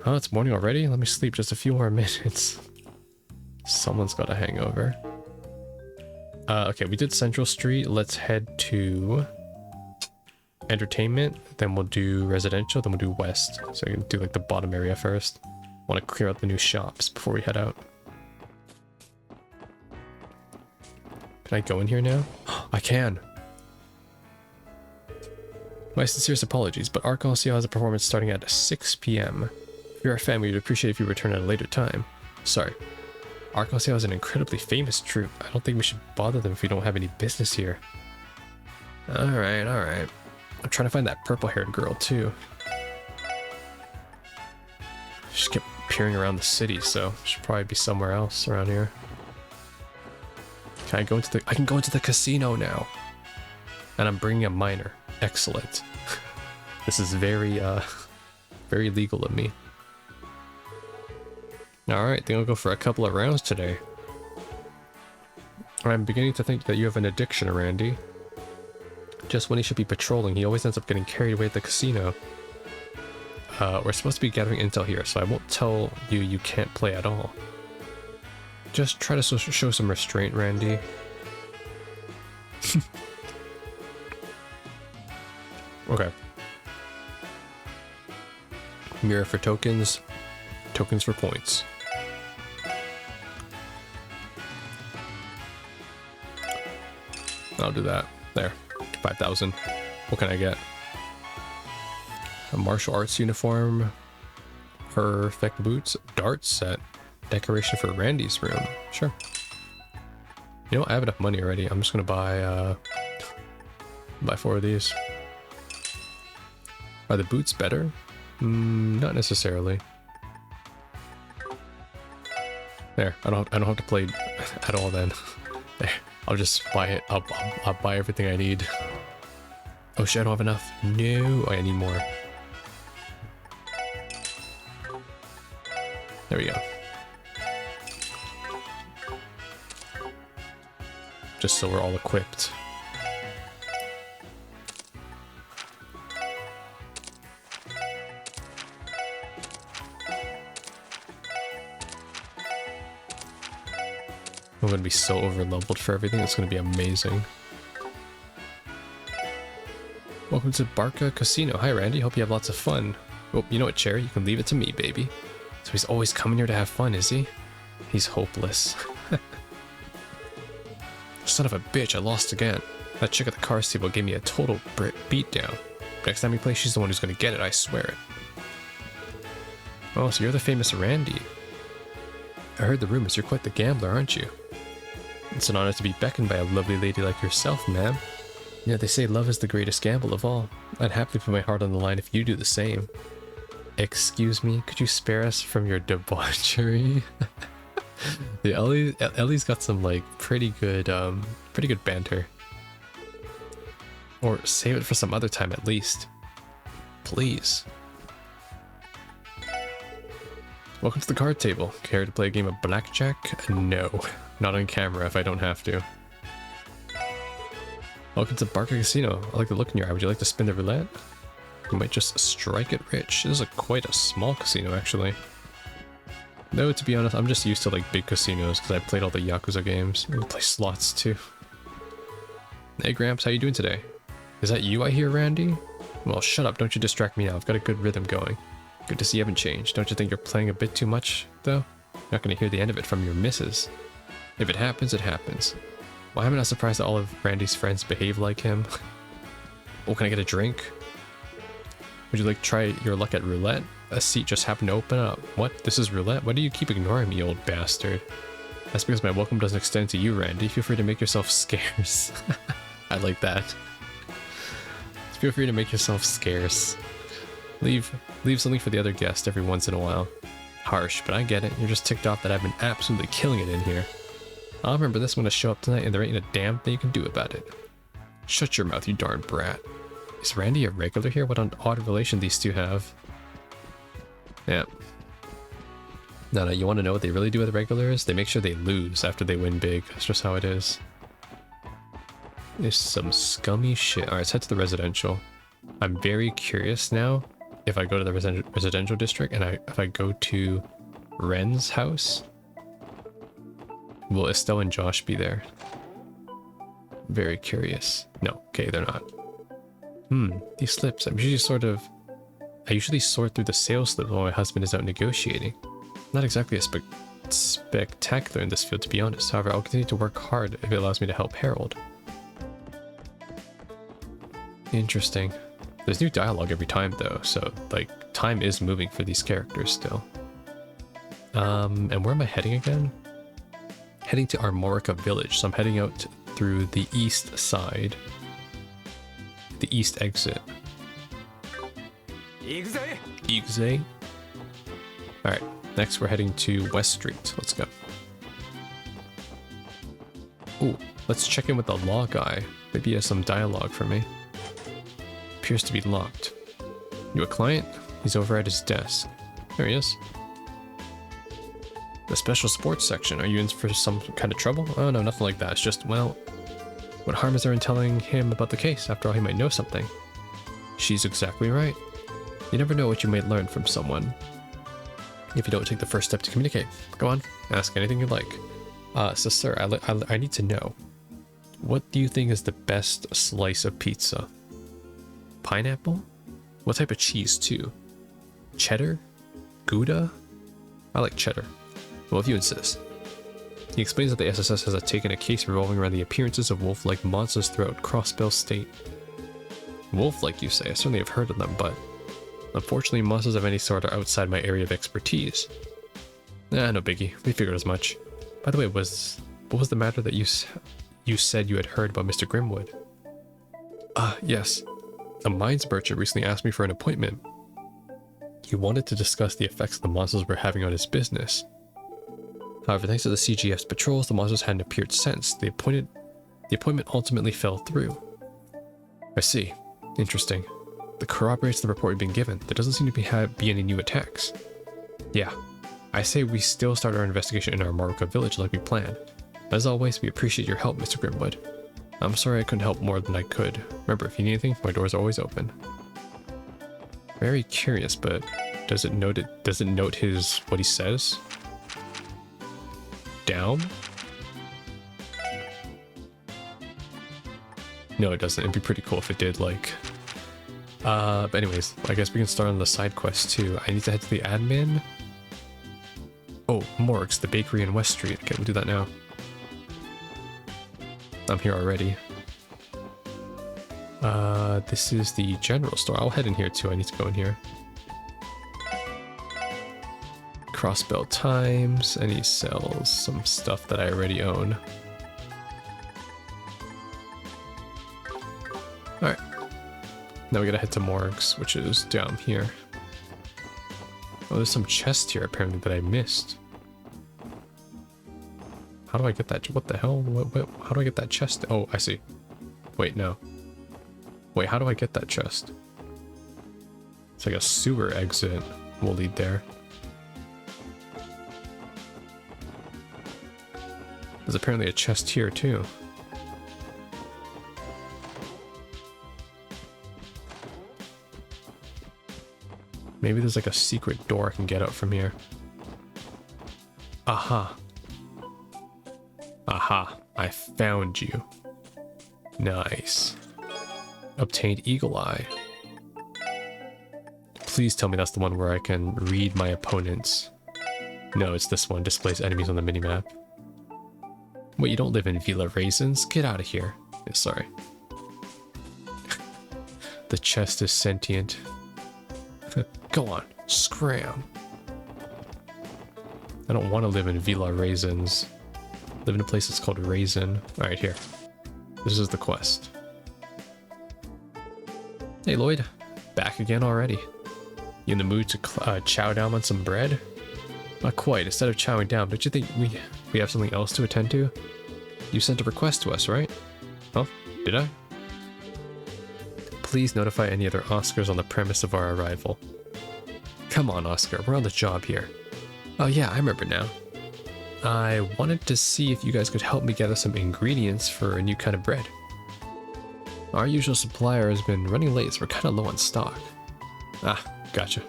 Oh, it's morning already? Let me sleep just a few more minutes. Someone's got a hangover. Okay, we did Central Street. Let's head to entertainment, then we'll do residential, then we'll do west. So I can do like the bottom area first. Want to clear out the new shops before we head out. Can I go in here now? I can! My sincerest apologies, but Arc-en-Ciel has a performance starting at 6 p.m. If you're a fan, we would appreciate if you return at a later time. Sorry. Arc-en-Ciel is an incredibly famous troupe. I don't think we should bother them if we don't have any business here. Alright, alright. I'm trying to find that purple-haired girl, too. She just kept peering around the city, so she should probably be somewhere else around here. Can I go into the... I can go into the casino now! And I'm bringing a minor. Excellent. This is very, very legal of me. Alright, then I'll go for a couple of rounds today. I'm beginning to think that you have an addiction, Randy. Just when he should be patrolling, he always ends up getting carried away at the casino. We're supposed to be gathering intel here, so I won't tell you you can't play at all. Just try to show some restraint, Randy. Okay. Mirror for tokens. Tokens for points. I'll do that. There. 5,000. What can I get? A martial arts uniform. Perfect boots. Dart set. Decoration for Randy's room. Sure. You know what? I have enough money already. I'm just gonna buy 4 of these. Are the boots better? Not necessarily. There. I don't have to play at all then. There. I'll just buy it. I'll buy everything I need. Oh shit, I don't have enough. No, I need more. There we go. Just so we're all equipped. I'm gonna be so over-leveled for everything, it's gonna be amazing. Welcome to Barca Casino. Hi Randy, hope you have lots of fun. Oh, you know what, Cherry? You can leave it to me, baby. So he's always coming here to have fun, is he? He's hopeless. Son of a bitch, I lost again. That chick at the cars table gave me a total beatdown. Next time we play, she's the one who's gonna get it, I swear it. Oh, so you're the famous Randy. I heard the rumors, you're quite the gambler, aren't you? It's an honor to be beckoned by a lovely lady like yourself, ma'am. Yeah, they say love is the greatest gamble of all. I'd happily put my heart on the line if you do the same. Excuse me, could you spare us from your debauchery? Yeah, Ellie's got some like pretty good banter. Or save it for some other time at least. Please. Welcome to the card table. Care to play a game of blackjack? No. Not on camera if I don't have to. Welcome to Barca Casino. I like the look in your eye. Would you like to spin the roulette? You might just strike it rich. This is quite a small casino actually. No, to be honest, I'm just used to like big casinos because I played all the Yakuza games. I play slots too. Hey Gramps, how you doing today? Is that you I hear, Randy? Well, shut up, don't you distract me now. I've got a good rhythm going. Good to see you haven't changed. Don't you think you're playing a bit too much, though? You're not going to hear the end of it from your missus. If it happens, it happens. Why am I not surprised that all of Randy's friends behave like him? Oh, can I get a drink? Would you like to try your luck at roulette? A seat just happened to open up. What? This is roulette? Why do you keep ignoring me, old bastard? That's because my welcome doesn't extend to you, Randy. Feel free to make yourself scarce. I like that. Feel free to make yourself scarce. Leave something for the other guest every once in a while. Harsh, but I get it. You're just ticked off that I've been absolutely killing it in here. I'll remember this when I show up tonight and there ain't a damn thing you can do about it. Shut your mouth, you darn brat. Is Randy a regular here? What an odd relation these two have. Yeah. No, you want to know what they really do with regulars? They make sure they lose after they win big. That's just how it is. There's some scummy shit. Alright, let's head to the residential. I'm very curious now if I go to the residential district and if I go to Ren's house, will Estelle and Josh be there? Very curious. No, okay, they're not. These slips. I usually sort through the sales slips while my husband is out negotiating. Not exactly a spectacular in this field, to be honest. However, I'll continue to work hard if it allows me to help Harold. Interesting. There's new dialogue every time though, so like time is moving for these characters still. And where am I heading again? Heading to Armorica Village, so I'm heading out through the east side. The east exit. Igze. Alright, next we're heading to West Street. Let's go. Ooh, let's check in with the law guy. Maybe he has some dialogue for me. Appears to be locked. You a client? He's over at his desk. There he is. The special sports section. Are you in for some kind of trouble? Oh no, nothing like that. It's just, well, what harm is there in telling him about the case? After all, he might know something. She's exactly right. You never know what you might learn from someone if you don't take the first step to communicate. Go on, ask anything you like. So sir, I need to know, what do you think is the best slice of pizza? Pineapple? What type of cheese too? Cheddar? Gouda? I like cheddar. Well, if you insist. He explains that the SSS has taken a case revolving around the appearances of wolf-like monsters throughout Crossbell State. Wolf-like, you say? I certainly have heard of them, but unfortunately monsters of any sort are outside my area of expertise. No biggie. We figured as much. By the way, what was the matter that you said you had heard about Mr. Grimwood? Yes. A mines merchant recently asked me for an appointment. He wanted to discuss the effects the monsters were having on his business. However, thanks to the CGF's patrols, the monsters hadn't appeared since. The appointment ultimately fell through. I see. Interesting. That corroborates the report we've been given. There doesn't seem to be any new attacks. Yeah. I say we still start our investigation in our Maruka village like we planned. As always, we appreciate your help, Mr. Grimwood. I'm sorry I couldn't help more than I could. Remember, if you need anything, my doors are always open. Very curious, but does it note what he says? Down? No, it doesn't. It'd be pretty cool if it did, like... but anyways, I guess we can start on the side quest too. I need to head to the admin. Oh, Morg's, the bakery in West Street. Okay, we'll do that now. I'm here already. This is the general store. I'll head in here too. I need to go in here. Crossbell Times, and he sells some stuff that I already own. Alright. Now we gotta head to Morg's, which is down here. Oh, there's some chest here apparently that I missed. How do I get that? What the hell? How do I get that chest? Oh, I see. Wait, no. Wait, how do I get that chest? It's like a sewer exit will lead there. There's apparently a chest here too. Maybe there's like a secret door I can get out from here. Aha. Aha, I found you. Nice. Obtained Eagle Eye. Please tell me that's the one where I can read my opponents. No, it's this one. Displays enemies on the minimap. Wait, you don't live in Villa Raisins? Get out of here. Yeah, sorry. The chest is sentient. Go on, scram. I don't want to live in Villa Raisins. Live in a place that's called Raisin. Alright, here. This is the quest. Hey Lloyd, back again already. You in the mood to chow down on some bread? Not quite. Instead of chowing down, don't you think we have something else to attend to? You sent a request to us, right? Oh, did I? Please notify any other Oscars on the premise of our arrival. Come on, Oscar, we're on the job here. Oh yeah, I remember now. I wanted to see if you guys could help me gather some ingredients for a new kind of bread. Our usual supplier has been running late, so we're kind of low on stock. Ah, gotcha.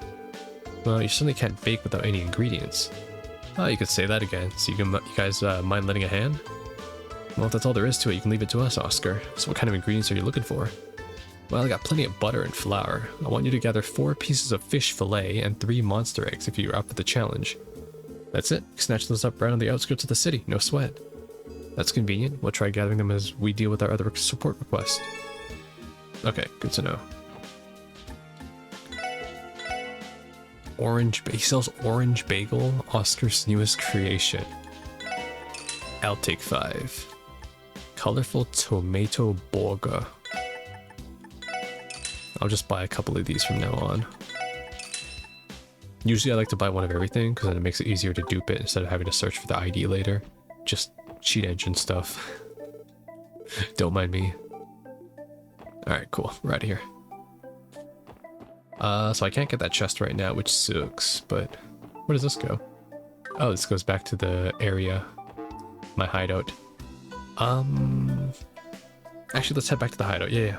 Well, you certainly can't bake without any ingredients. Oh, you could say that again. So you guys mind lending a hand? Well, if that's all there is to it, you can leave it to us, Oscar. So what kind of ingredients are you looking for? Well, I got plenty of butter and flour. I want you to gather 4 pieces of fish fillet and 3 monster eggs if you're up for the challenge. That's it. Snatch those up right on the outskirts of the city. No sweat. That's convenient. We'll try gathering them as we deal with our other support requests. Okay, good to know. He sells orange bagel, Oscar's newest creation. I'll take 5. Colorful tomato burger. I'll just buy a couple of these from now on. Usually I like to buy one of everything because then it makes it easier to dupe it instead of having to search for the ID later. Just cheat engine stuff. Don't mind me. Alright, cool. We're out of here. So I can't get that chest right now, which sucks, but where does this go? Oh, this goes back to the area. My hideout. Actually, let's head back to the hideout. Yeah.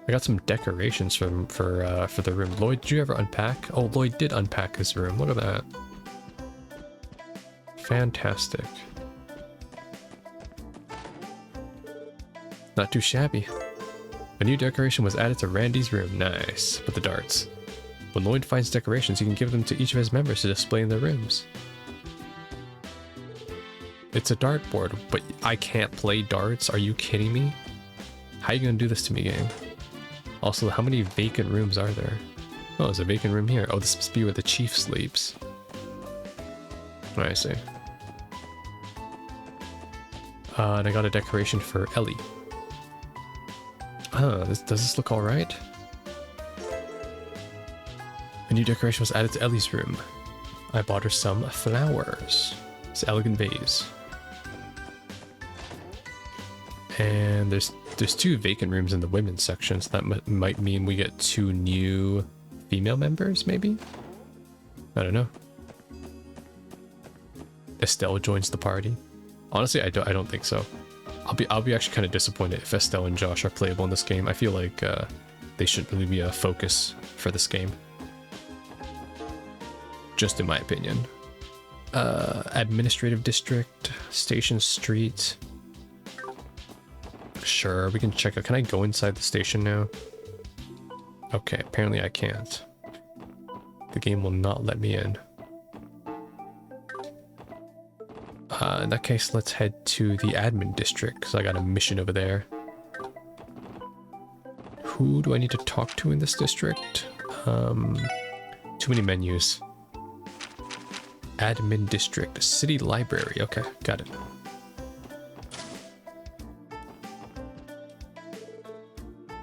I got some decorations for the room. Lloyd, did you ever unpack? Oh, Lloyd did unpack his room. Look at that. Fantastic. Not too shabby. A new decoration was added to Randy's room. Nice. With the darts. When Lloyd finds decorations, he can give them to each of his members to display in their rooms. It's a dartboard, but I can't play darts? Are you kidding me? How are you gonna do this to me, game? Also, how many vacant rooms are there? Oh, there's a vacant room here. Oh, this must be where the chief sleeps. I see. And I got a decoration for Ellie. Does this look alright? A new decoration was added to Ellie's room. I bought her some flowers. It's an elegant vase. And there's 2 vacant rooms in the women's section, so that might mean we get 2 new female members, maybe? I don't know. Estelle joins the party. Honestly, I don't think so. I'll be actually kind of disappointed if Estelle and Josh are playable in this game. I feel like they shouldn't really be a focus for this game. Just in my opinion. Administrative district, Station Street. Sure, we can check out. Can I go inside the station now? Okay, apparently I can't. The game will not let me in. In that case, let's head to the admin district, because I got a mission over there. Who do I need to talk to in this district? Too many menus. Admin district, city library. Okay, got it.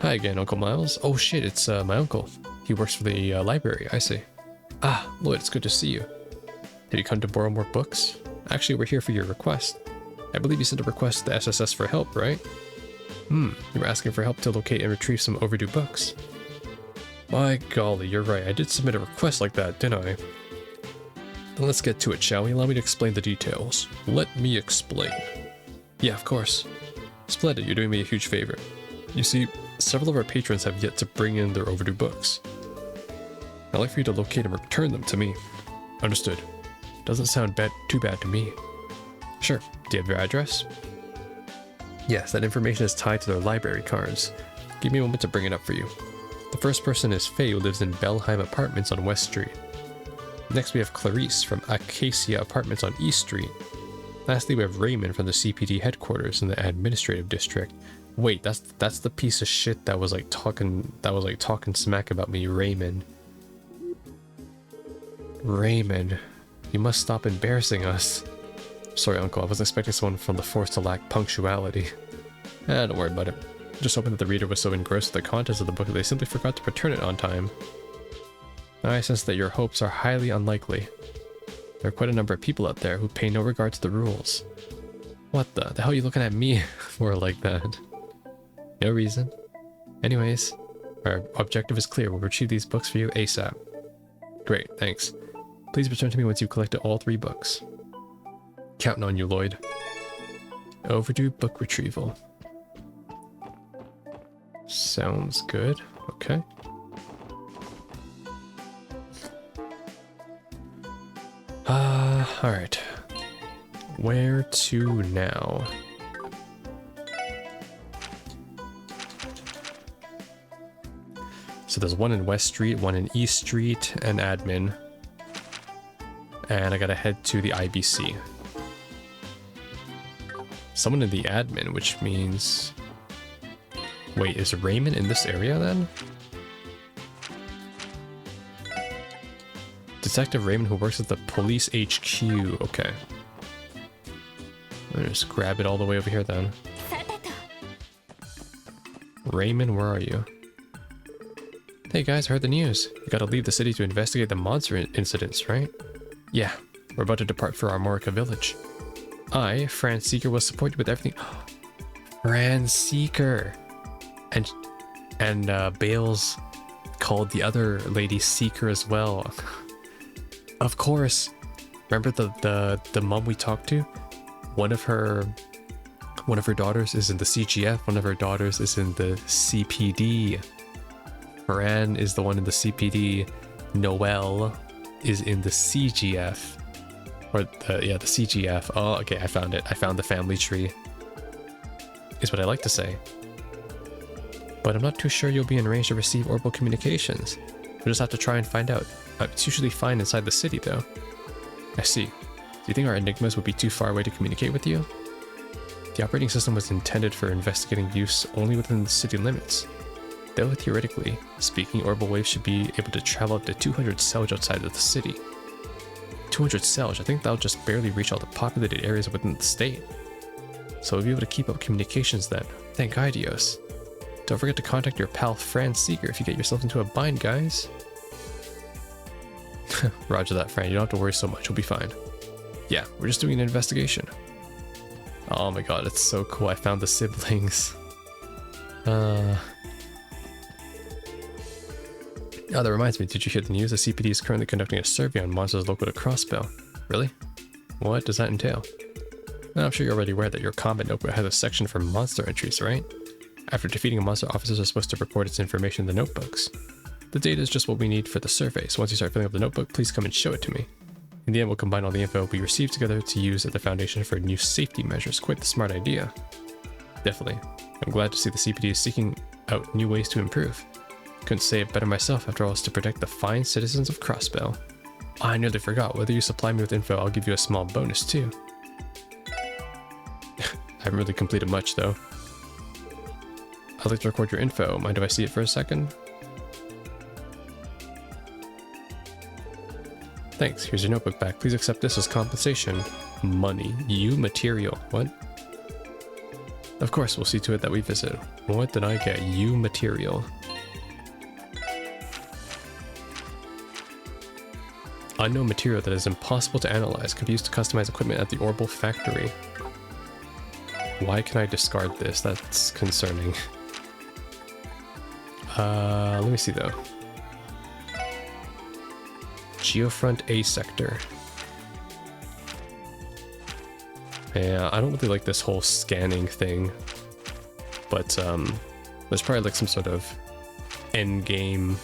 Hi again, Uncle Miles. Oh shit, it's my uncle. He works for the library, I see. Ah, Lloyd, it's good to see you. Did you come to borrow more books? Actually, we're here for your request. I believe you sent a request to the SSS for help, right? You were asking for help to locate and retrieve some overdue books. My golly, you're right. I did submit a request like that, didn't I? Then let's get to it, shall we? Allow me to explain the details. Let me explain. Yeah, of course. Splendid, you're doing me a huge favor. You see, several of our patrons have yet to bring in their overdue books. I'd like for you to locate and return them to me. Understood. Doesn't sound too bad to me. Sure. Do you have their address? Yes, that information is tied to their library cards. Give me a moment to bring it up for you. The first person is Faye, who lives in Bellheim Apartments on West Street. Next we have Clarice from Acacia Apartments on East Street. Lastly we have Raymond from the CPD headquarters in the administrative district. Wait, that's the piece of shit that was like talking smack about me, Raymond. Raymond, you must stop embarrassing us. Sorry, Uncle, I wasn't expecting someone from the force to lack punctuality. Don't worry about it. Just hoping that the reader was so engrossed with the contents of the book that they simply forgot to return it on time. I sense that your hopes are highly unlikely. There are quite a number of people out there who pay no regard to the rules. What the hell are you looking at me for like that? No reason. Anyways, our objective is clear. We'll retrieve these books for you ASAP. Great, thanks. Please return to me once you've collected all 3 books. Counting on you, Lloyd. Overdue book retrieval. Sounds good. Okay. Alright. Where to now? So there's one in West Street, one in East Street, and admin. And I gotta head to the IBC. Someone in the admin, which means... Wait, is Raymond in this area then? Detective Raymond, who works at the police HQ. Okay. I'll just grab it all the way over here then. Raymond, where are you? Hey guys, I heard the news. You gotta leave the city to investigate the monster incidents, right? Yeah, we're about to depart for Armorica village. I, Franz Seeker, will support you with everything. Franz Seeker! And Bales called the other lady Seeker as well. Of course. Remember the mom we talked to? One of her daughters is in the CGF. One of her daughters is in the CPD. Moran is the one in the CPD. Noelle is in the CGF. Or the CGF. Oh, okay, I found it. I found the family tree. Is what I like to say. But I'm not too sure you'll be in range to receive orbital communications. We'll just have to try and find out. It's usually fine inside the city, though. I see. Do you think our enigmas would be too far away to communicate with you? The operating system was intended for investigating use only within the city limits. Though theoretically speaking, orbital waves should be able to travel up to 200 Selj outside of the city. 200 Selj, I think that'll just barely reach all the populated areas within the state. So we'll be able to keep up communications then. Thank God, Dios. Don't forget to contact your pal Fran Seeger if you get yourself into a bind, guys. Roger that, Fran. You don't have to worry so much. We'll be fine. Yeah, we're just doing an investigation. Oh my god, it's so cool. I found the siblings. Oh, that reminds me. Did you hear the news? The CPD is currently conducting a survey on monsters local to Crossbell. Really? What does that entail? Well, I'm sure you're already aware that your combat notebook has a section for monster entries, right? After defeating a monster, officers are supposed to record its information in the notebooks. The data is just what we need for the survey, so once you start filling up the notebook, please come and show it to me. In the end, we'll combine all the info we received together to use at the Foundation for new safety measures. Quite the smart idea. Definitely. I'm glad to see the CPD is seeking out new ways to improve. Couldn't say it better myself. After all, it's to protect the fine citizens of Crossbell. Oh, I nearly forgot. Whether you supply me with info, I'll give you a small bonus too. I haven't really completed much though. I'd like to record your info. Mind if I see it for a second? Thanks. Here's your notebook back. Please accept this as compensation. Money. You material. What? Of course, we'll see to it that we visit. What did I get? You material. Unknown material that is impossible to analyze. Could be used to customize equipment at the Orbital factory. Why can I discard this? That's concerning. Let me see though. Geofront A sector. Yeah, I don't really like this whole scanning thing. But there's probably like some sort of end game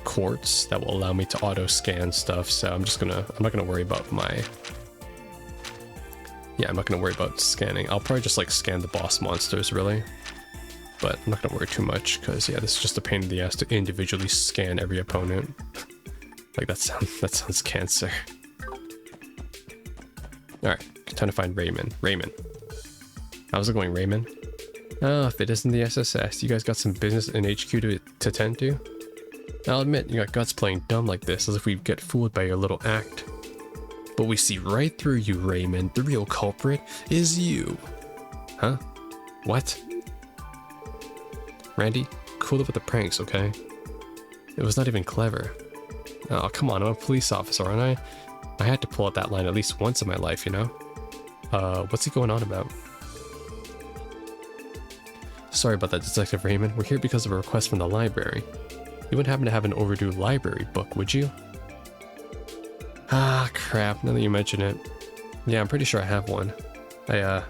quartz that will allow me to auto scan stuff, so I'm not gonna worry about I'm not gonna worry about scanning. I'll probably just like scan the boss monsters really, but I'm not gonna worry too much because yeah, this is just a pain in the ass to individually scan every opponent. Like that sounds cancer. Alright, time to find Raymond. How's it going, Raymond? Oh, if it isn't the SSS, you guys got some business in HQ to tend to? I'll admit, you got guts playing dumb like this, as if we get fooled by your little act. But we see right through you, Raymond. The real culprit is you. Huh? What? Randy, cool it with the pranks, okay? It was not even clever. Oh, come on, I'm a police officer, aren't I? I had to pull out that line at least once in my life, you know? What's he going on about? Sorry about that, Detective Raymond. We're here because of a request from the library. You wouldn't happen to have an overdue library book, would you? Ah, crap, now that you mention it. Yeah, I'm pretty sure I have one. Yeah.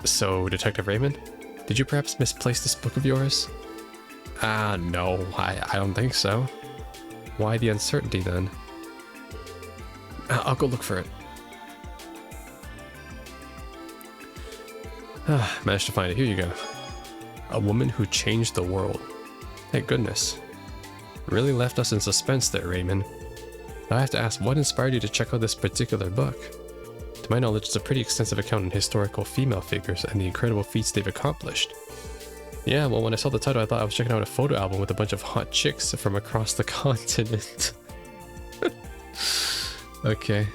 So, Detective Raymond? Did you perhaps misplace this book of yours? No, I don't think so. Why the uncertainty then? I'll go look for it. Managed to find it. Here you go. A woman who changed the world. Thank goodness. Really left us in suspense there, Raymond. I have to ask, what inspired you to check out this particular book? To my knowledge, it's a pretty extensive account on historical female figures and the incredible feats they've accomplished. Yeah, well, when I saw the title, I thought I was checking out a photo album with a bunch of hot chicks from across the continent. Okay.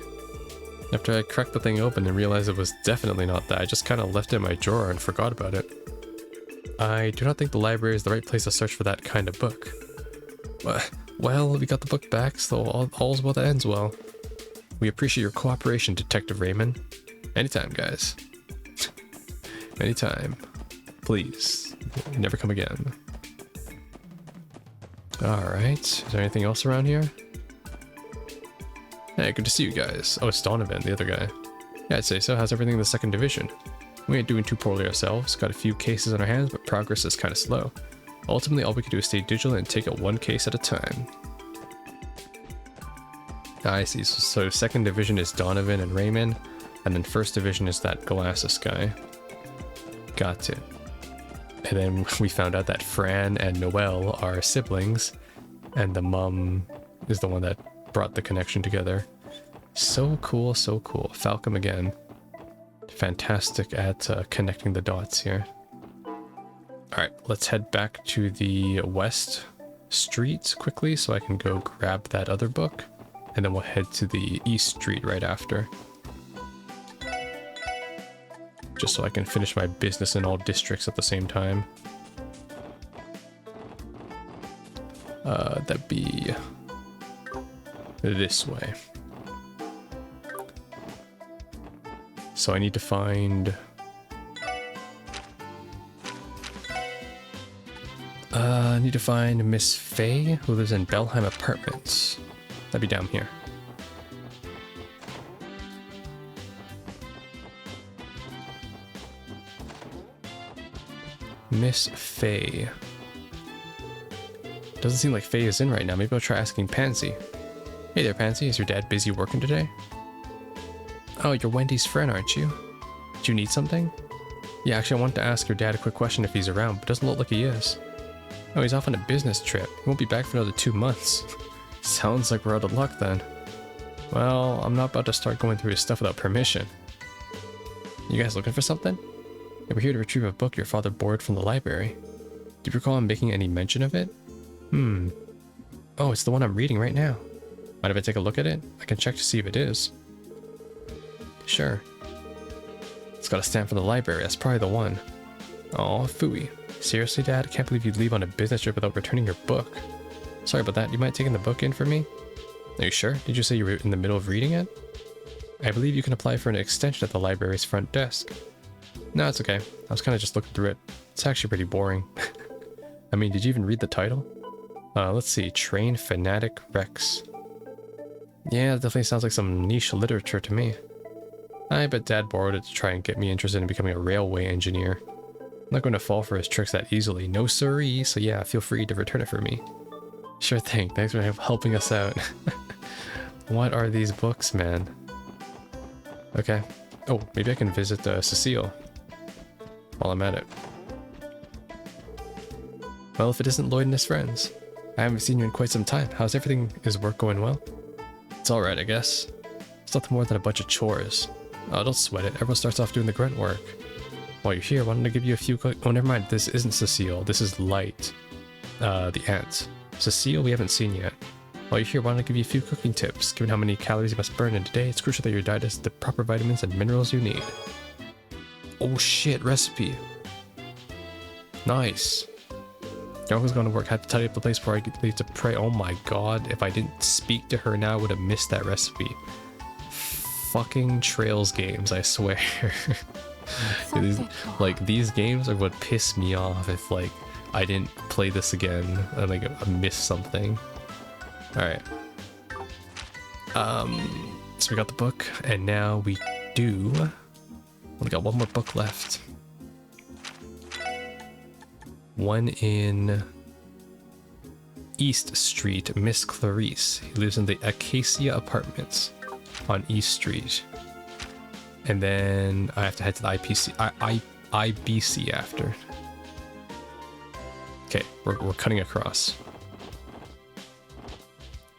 After I cracked the thing open and realized it was definitely not that, I just kind of left it in my drawer and forgot about it. I do not think the library is the right place to search for that kind of book. Well, we got the book back, so all's well that ends well. We appreciate your cooperation, Detective Raymond. Anytime, guys. Anytime. Please. Never come again. Alright. Is there anything else around here? Hey, good to see you guys. Oh, it's Donovan, the other guy. Yeah, I'd say so. How's everything in the 2nd Division? We ain't doing too poorly ourselves. Got a few cases on our hands, but progress is kind of slow. Ultimately, all we can do is stay vigilant and take it one case at a time. I see. So 2nd Division is Donovan and Raymond, and then 1st Division is that Glasses guy. Got it. And then we found out that Fran and Noelle are siblings, and the mum is the one that brought the connection together. So cool, so cool. Falcom again. Fantastic at connecting the dots here. Alright, let's head back to the West Street quickly so I can go grab that other book. And then we'll head to the East Street right after. Just so I can finish my business in all districts at the same time. That'd be this way. So I need to find... I need to find Miss Faye, who lives in Belheim Apartments. That'd be down here. Miss Faye. Doesn't seem like Faye is in right now. Maybe I'll try asking Pansy. Hey there, Pansy. Is your dad busy working today? Oh, you're Wendy's friend, aren't you? Do you need something? Yeah, actually, I wanted to ask your dad a quick question if he's around, but doesn't look like he is. Oh, he's off on a business trip. He won't be back for another 2 months. Sounds like we're out of luck then. Well, I'm not about to start going through his stuff without permission. You guys looking for something? Yeah, we're here to retrieve a book your father borrowed from the library. Do you recall him making any mention of it? Oh, it's the one I'm reading right now. Mind if I take a look at it? I can check to see if it is. Sure. It's got a stamp from the library. That's probably the one. Aw, phooey. Seriously, Dad? I can't believe you'd leave on a business trip without returning your book. Sorry about that. You mind taking the book in for me? Are you sure? Did you say you were in the middle of reading it? I believe you can apply for an extension at the library's front desk. No, it's okay. I was kind of just looking through it. It's actually pretty boring. I mean, did you even read the title? Let's see. Train Fanatic Rex. Yeah, it definitely sounds like some niche literature to me. I bet Dad borrowed it to try and get me interested in becoming a railway engineer. I'm not going to fall for his tricks that easily. No siree, so yeah, feel free to return it for me. Sure thing. Thanks for helping us out. What are these books, man? Okay. Oh, maybe I can visit Cecile while I'm at it. Well, if it isn't Lloyd and his friends. I haven't seen you in quite some time. How's everything? Is work going well? It's alright, I guess. It's nothing more than a bunch of chores. Oh, don't sweat it. Everyone starts off doing the grunt work. While you're here, I wanted to give you a few... Oh, never mind. This isn't Cecile. This is Light. The aunt. Cecile, we haven't seen yet. While you're here, I wanted to give you a few cooking tips. Given how many calories you must burn in a day, it's crucial that your diet has the proper vitamins and minerals you need. Oh shit, recipe. Nice. Your uncle's going to work. Had to tidy up the place before I leave to pray. Oh my god, if I didn't speak to her now, I would have missed that recipe. Fucking Trails games, I swear. These games are what piss me off if, like, I didn't play this again and, like, I missed something. Alright. So we got the book, and now we do... We got one more book left. One in East Street, Miss Clarice. He lives in the Acacia Apartments on East Street. And then I have to head to the IBC after. Okay, we're cutting across.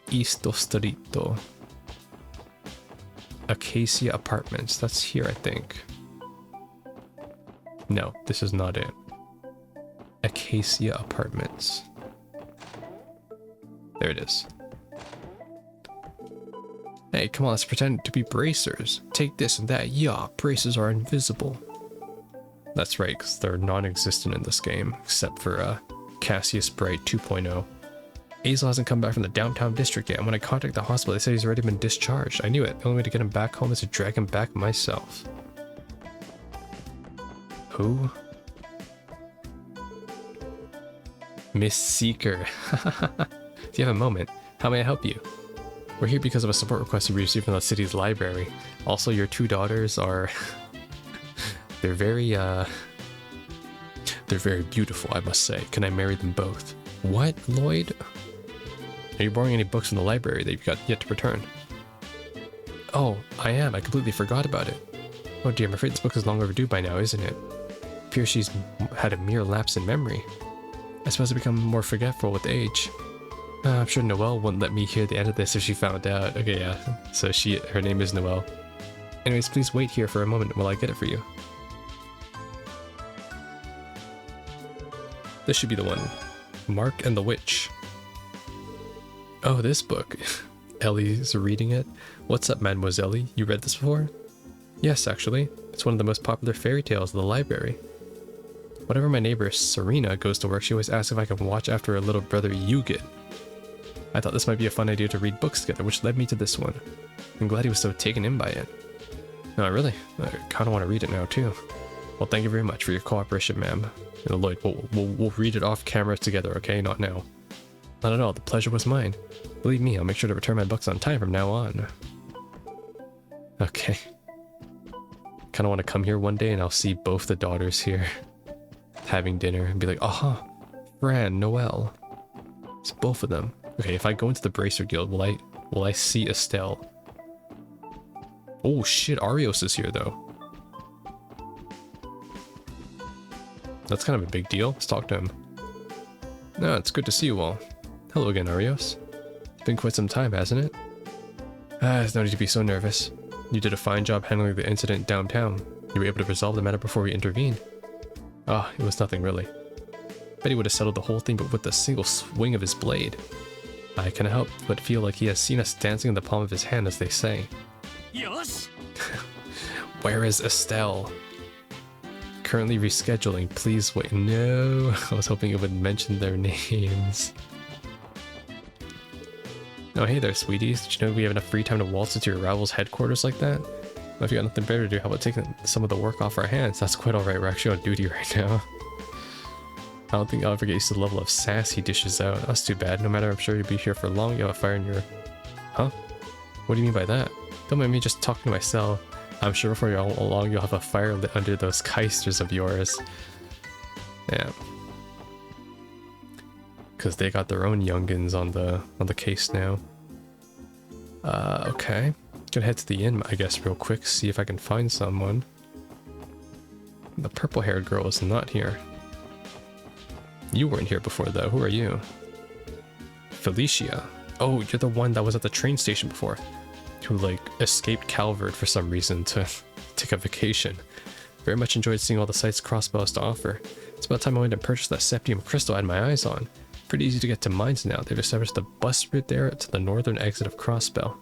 East Strito. Acacia Apartments. That's here, I think. No, this is not it. Acacia Apartments. There it is. Hey, come on, let's pretend to be bracers. Take this and that. Yeah, bracers are invisible. That's right, because they're non-existent in this game, except for Cassius Bright 2.0. Azel hasn't come back from the downtown district yet, and when I contact the hospital, they say he's already been discharged. I knew it. The only way to get him back home is to drag him back myself. Who? Miss Seeker. Do you have a moment? How may I help you? We're here because of a support request we received from the city's library. Also, your two daughters are... they're very beautiful, I must say. Can I marry them both? What, Lloyd? Are you borrowing any books from the library that you've got yet to return? Oh, I am. I completely forgot about it. Oh dear, I'm afraid this book is long overdue by now, isn't it? Appears she's had a mere lapse in memory. I suppose I've become more forgetful with age. I'm sure Noelle wouldn't let me hear the end of this if she found out. Okay, yeah. So her name is Noelle. Anyways, please wait here for a moment while I get it for you. This should be the one. Mark and the Witch. Oh, this book. Ellie's reading it. What's up, Mademoiselle? You read this before? Yes, actually. It's one of the most popular fairy tales of the library. Whenever my neighbor Serena goes to work, she always asks if I can watch after her little brother Yugit. I thought this might be a fun idea to read books together, which led me to this one. I'm glad he was so taken in by it. No, really? I kind of want to read it now, too. Well, thank you very much for your cooperation, ma'am. Lloyd, we'll read it off camera together, okay? Not now. Not at all. The pleasure was mine. Believe me, I'll make sure to return my books on time from now on. Okay. Kind of want to come here one day and I'll see both the daughters here having dinner and be like, aha, Fran, Noelle. It's both of them. Okay, if I go into the Bracer Guild, will I see Estelle? Oh shit, Arios is here though. That's kind of a big deal. Let's talk to him. No, it's good to see you all. Hello again, Arios. It's been quite some time, hasn't it? There's no need to be so nervous. You did a fine job handling the incident downtown. You were able to resolve the matter before we intervened. Ah, it was nothing really. Bet he would have settled the whole thing but with a single swing of his blade. I cannot help but feel like he has seen us dancing in the palm of his hand, as they say. Yosh! Where is Estelle? Currently rescheduling. Please wait. No, I was hoping it would mention their names. Oh, hey there, sweeties. Did you know we have enough free time to waltz into your rival's headquarters like that? Well, if you got nothing better to do, how about taking some of the work off our hands? That's quite alright. We're actually on duty right now. I don't think I'll ever get used to the level of sass he dishes out. That's too bad. No matter, I'm sure you'll be here for long. You have a fire in your... Huh? What do you mean by that? Don't mind me just talking to myself. I'm sure before you're all along, you'll have a fire lit under those keisters of yours. Yeah. Because they got their own youngins on the case now. Okay. Gonna head to the inn, I guess, real quick. See if I can find someone. The purple-haired girl is not here. You weren't here before, though. Who are you? Felicia. Oh, you're the one that was at the train station before. Who, like, escaped Calvert for some reason to take a vacation. Very much enjoyed seeing all the sights Crossbell has to offer. It's about time I went and purchased that septium crystal I had my eyes on. Pretty easy to get to mines now. They've established the bus route there to the northern exit of Crossbell.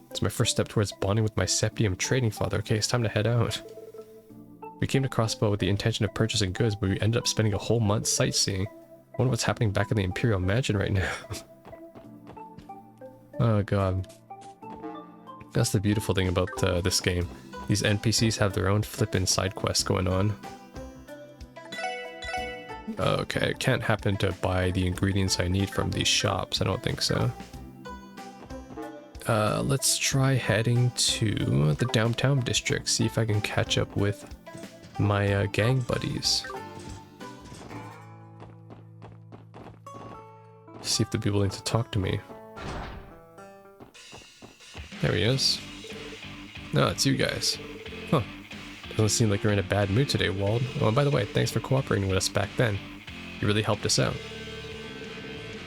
It's my first step towards bonding with my septium trading father. Okay, it's time to head out. We came to Crossbell with the intention of purchasing goods, but we ended up spending a whole month sightseeing. I wonder what's happening back in the Imperial Mansion right now. Oh god. That's the beautiful thing about this game. These NPCs have their own flippin' side quests going on. Okay, can't happen to buy the ingredients I need from these shops. I don't think so. Let's try heading to the downtown district. See if I can catch up with my gang buddies. See if they'll be willing to talk to me. There he is. No, it's you guys. Huh. Doesn't seem like you're in a bad mood today, Wald. Oh, and by the way, thanks for cooperating with us back then. You really helped us out.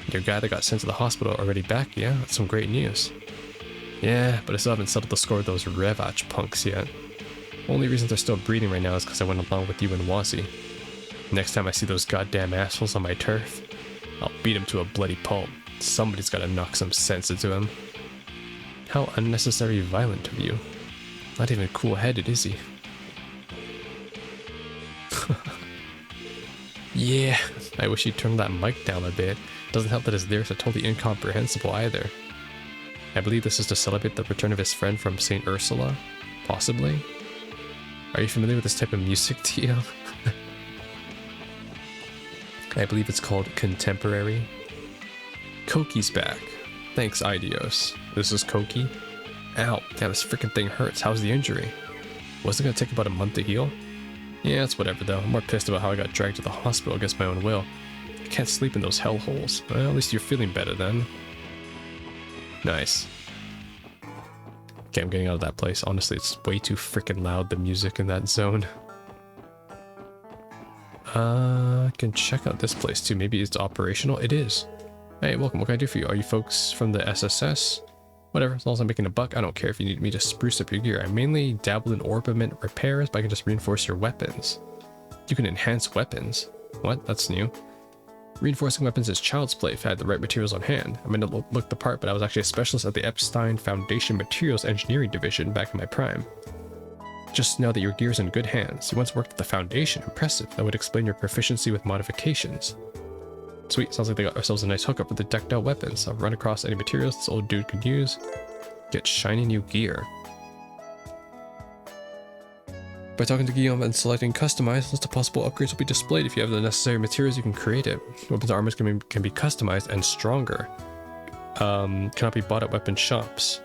Your guy that got sent to the hospital already back? Yeah, that's some great news. Yeah, but I still haven't settled the score with those Revach punks yet. Only reason they're still breeding right now is because I went along with you and Wazzy. Next time I see those goddamn assholes on my turf, I'll beat him to a bloody pulp. Somebody's gotta knock some sense into him. How unnecessarily violent of you. Not even cool-headed, is he? Yeah, I wish he'd turn that mic down a bit. Doesn't help that his lyrics are totally incomprehensible either. I believe this is to celebrate the return of his friend from St. Ursula? Possibly? Are you familiar with this type of music, Tio? I believe it's called contemporary. Koki's back. Thanks, Idios. This is Koki. Ow, damn, this freaking thing hurts. How's the injury? Wasn't it gonna take about a month to heal? Yeah, it's whatever though. I'm more pissed about how I got dragged to the hospital against my own will. I can't sleep in those hellholes. Well, at least you're feeling better then. Nice. Okay, I'm getting out of that place. Honestly, it's way too freaking loud, the music in that zone. I can check out this place too. Maybe it's operational. It is. Hey, welcome. What can I do for you? Are you folks from the SSS? Whatever, as long as I'm making a buck, I don't care if you need me to spruce up your gear. I mainly dabble in orbiment repairs, but I can just reinforce your weapons. You can enhance weapons. What? That's new. Reinforcing weapons is child's play if I had the right materials on hand. I may not look the part, but I was actually a specialist at the Epstein Foundation Materials Engineering Division back in my prime. Just know that your gear is in good hands. You once worked at the Foundation. Impressive. That would explain your proficiency with modifications. Sweet, sounds like they got ourselves a nice hookup with the decked out weapons. I'll run across any materials this old dude could use. Get shiny new gear. By talking to Guillaume and selecting customize, list of possible upgrades will be displayed. If you have the necessary materials, you can create it. Weapons armors can be customized and stronger. Cannot be bought at weapon shops.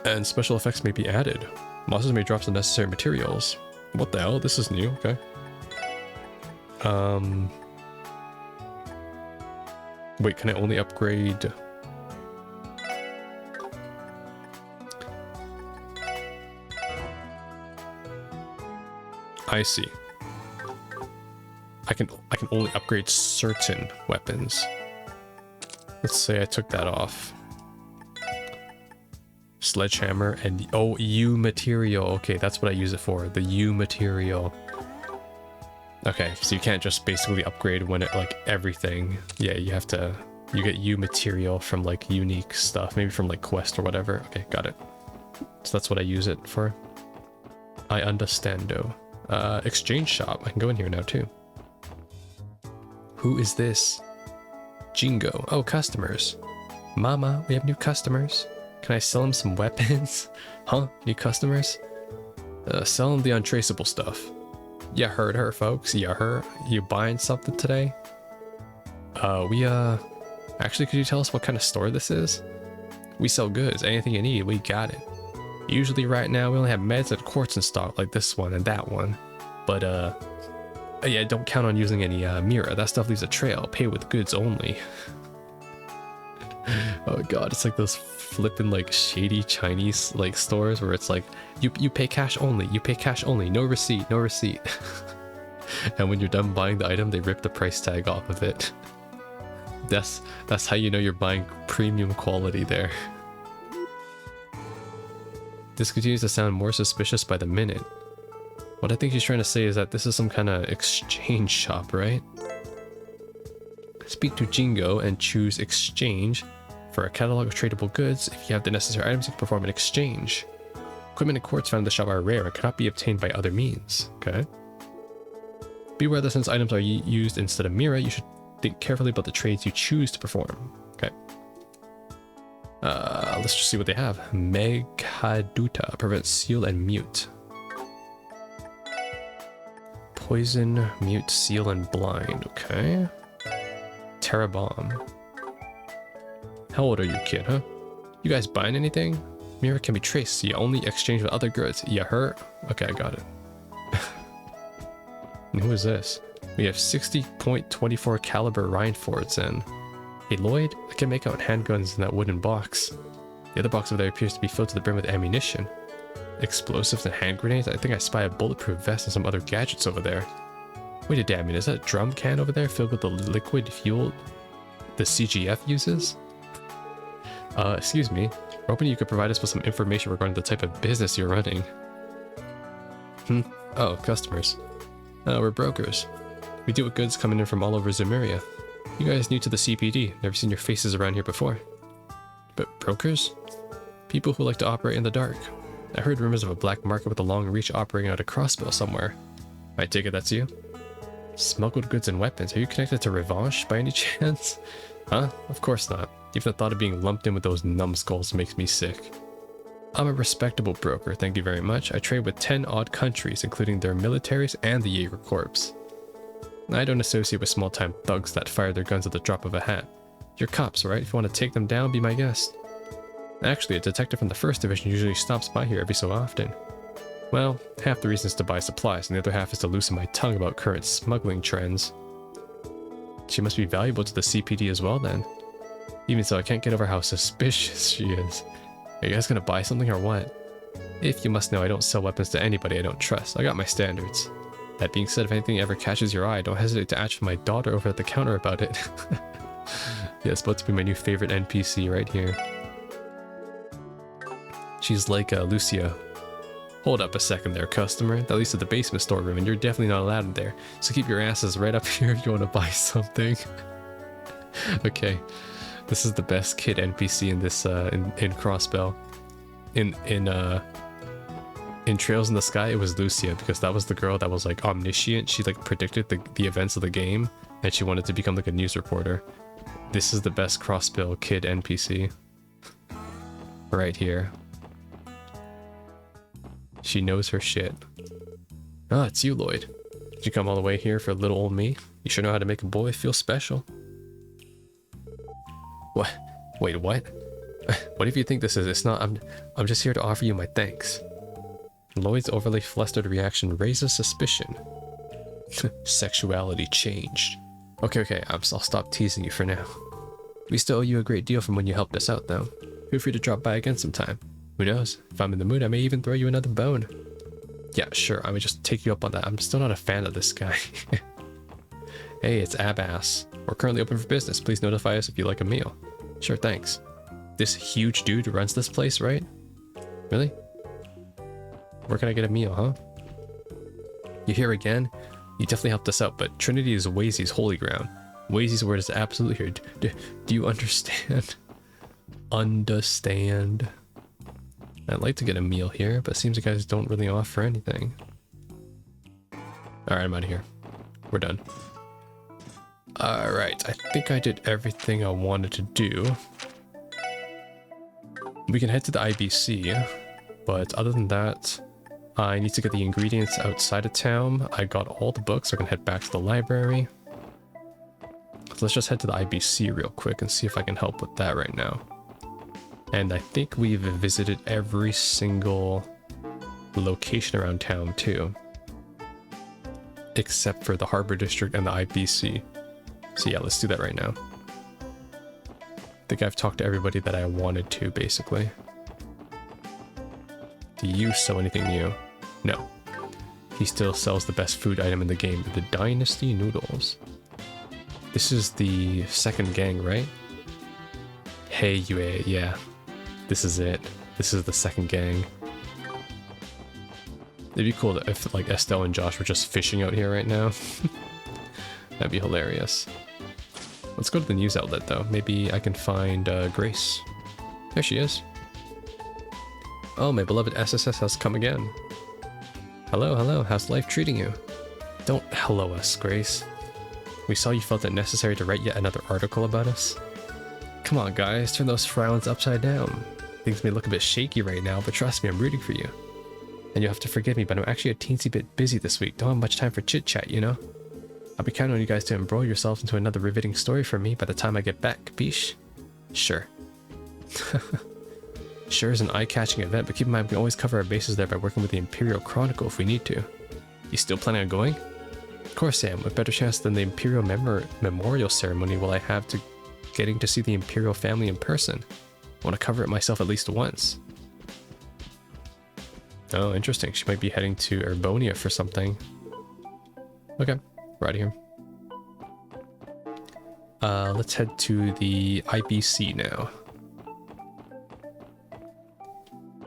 And special effects may be added. Monsters may drop the necessary materials. What the hell? This is new, okay. Wait, can I only upgrade? I see. I can only upgrade certain weapons. Let's say I took that off. Sledgehammer and oh, U material. Okay, that's what I use it for. The U material. Okay, so you can't just basically upgrade when it like everything. Yeah, you have to. You get U material from like unique stuff, maybe from like quest or whatever. Okay, got it. So that's what I use it for. I understando. Exchange shop. I can go in here now too. Who is this? Jingo. Oh, customers. Mama, we have new customers. Can I sell them some weapons? Huh? New customers? Sell them the untraceable stuff. You heard her, folks. You heard? You buying something today? Actually, could you tell us what kind of store this is? We sell goods. Anything you need, we got it. Usually right now, we only have meds and quartz in stock, like this one and that one. But, yeah, don't count on using any, mirror. That stuff leaves a trail. Pay with goods only. Oh god, it's like those flippin' like shady Chinese like stores where it's like you pay cash only, you pay cash only, no receipt, no receipt. And when you're done buying the item, they rip the price tag off of it. That's how you know you're buying premium quality there. This continues to sound more suspicious by the minute. What I think she's trying to say is that this is some kind of exchange shop, right? Speak to Jingo and choose exchange. For a catalog of tradable goods, if you have the necessary items, you can perform an exchange. Equipment and quartz found in the shop are rare and cannot be obtained by other means. Okay. Beware that since items are used instead of Mira, you should think carefully about the trades you choose to perform. Okay. Let's just see what they have. Meghaduta prevents seal and mute. Poison, mute, seal, and blind. Okay. Terra bomb. How old are you, kid, huh? You guys buying anything? Mirror can be traced, so you only exchange with other goods. You hurt? Okay, I got it. And who is this? We have 60.24 caliber Reinfords and... Hey Lloyd, I can make out handguns in that wooden box. The other box over there appears to be filled to the brim with ammunition. Explosives and hand grenades? I think I spy a bulletproof vest and some other gadgets over there. Wait a damn minute, is that a drum can over there filled with the liquid fuel the CGF uses? Excuse me. We're hoping you could provide us with some information regarding the type of business you're running. Oh, customers. We're brokers. We deal with goods coming in from all over Zemuria. You guys new to the CPD. Never seen your faces around here before. But brokers? People who like to operate in the dark. I heard rumors of a black market with a long reach operating out of Crossbell somewhere. I take it that's you? Smuggled goods and weapons. Are you connected to Revanche by any chance? Huh? Of course not. Even the thought of being lumped in with those numbskulls makes me sick. I'm a respectable broker, thank you very much. I trade with 10 odd countries, including their militaries and the Jaeger Corps. I don't associate with small-time thugs that fire their guns at the drop of a hat. You're cops, right? If you want to take them down, be my guest. Actually, a detective from the 1st Division usually stops by here every so often. Well, half the reason is to buy supplies, and the other half is to loosen my tongue about current smuggling trends. She must be valuable to the CPD as well then. Even so, I can't get over how suspicious she is. Are you guys gonna buy something or what? If you must know, I don't sell weapons to anybody I don't trust. I got my standards. That being said, if anything ever catches your eye, don't hesitate to ask my daughter over at the counter about it. Yeah, it's about to be my new favorite NPC right here. She's like Lucia. Hold up a second there, customer. That leads to the basement storeroom, and you're definitely not allowed in there. So keep your asses right up here if you want to buy something. Okay, this is the best kid NPC in this in Crossbell. In Trails in the Sky, it was Lucia, because that was the girl that was like omniscient. She like predicted the events of the game, and she wanted to become like a news reporter. This is the best Crossbell kid NPC. Right here. She knows her shit. Ah, it's you, Lloyd. Did you come all the way here for little old me? You sure know how to make a boy feel special. What? Wait, what? What if you think this is? It's not. I'm just here to offer you my thanks. Lloyd's overly flustered reaction raises suspicion. Sexuality changed. Okay, I'll stop teasing you for now. We still owe you a great deal from when you helped us out, though. Feel free to drop by again sometime. Who knows? If I'm in the mood, I may even throw you another bone. Yeah, sure, I may just take you up on that. I'm still not a fan of this guy. Hey, it's Abass. We're currently open for business. Please notify us if you like a meal. Sure, thanks. This huge dude runs this place, right? Really? Where can I get a meal, huh? You here again? You definitely helped us out, but Trinity is Wazy's holy ground. Wazy's word is absolute here. Do you understand? Understand. I'd like to get a meal here, but it seems you guys don't really offer anything. Alright, I'm out of here. We're done. Alright, I think I did everything I wanted to do. We can head to the IBC, but other than that, I need to get the ingredients outside of town. I got all the books, so I can head back to the library. So let's just head to the IBC real quick and see if I can help with that right now. And I think we've visited every single location around town too. Except for the Harbor District and the IBC. So yeah, let's do that right now. I think I've talked to everybody that I wanted to, basically. Do you sell anything new? No. He still sells the best food item in the game, the Dynasty Noodles. This is the second gang, right? Hey, Yue, yeah. This is it. This is the second gang. It'd be cool if like Estelle and Josh were just fishing out here right now. That'd be hilarious. Let's go to the news outlet though. Maybe I can find Grace. There she is. Oh, my beloved SSS has come again. Hello, how's life treating you? Don't hello us, Grace. We saw you felt it necessary to write yet another article about us. Come on guys, turn those frowns upside down. Things may look a bit shaky right now, but trust me, I'm rooting for you. And you'll have to forgive me, but I'm actually a teensy bit busy this week. Don't have much time for chit-chat, you know? I'll be counting on you guys to embroil yourselves into another riveting story for me by the time I get back, capiche? Sure. Sure is an eye-catching event, but keep in mind we can always cover our bases there by working with the Imperial Chronicle if we need to. You still planning on going? Of course, Sam. What better chance than the Imperial Memorial Ceremony will I have to getting to see the Imperial family in person? I want to cover it myself at least once. Oh, interesting. She might be heading to Urbonia for something. Okay, we're out of here. Let's head to the IBC now.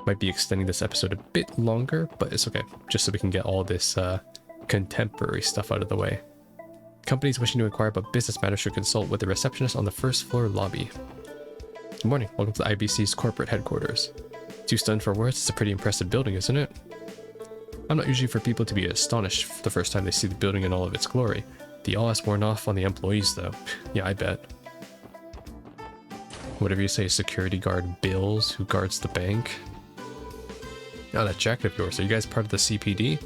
Might be extending this episode a bit longer, but it's okay. Just so we can get all this contemporary stuff out of the way. Companies wishing to inquire about business matters should consult with the receptionist on the first floor lobby. Good morning. Welcome to the IBC's corporate headquarters. Too stunned for words? It's a pretty impressive building, isn't it? I'm not usually for people to be astonished the first time they see the building in all of its glory. The awe has worn off on the employees, though. Yeah, I bet. Whatever you say, security guard Bills, who guards the bank. Oh, that jacket of yours. Are you guys part of the CPD?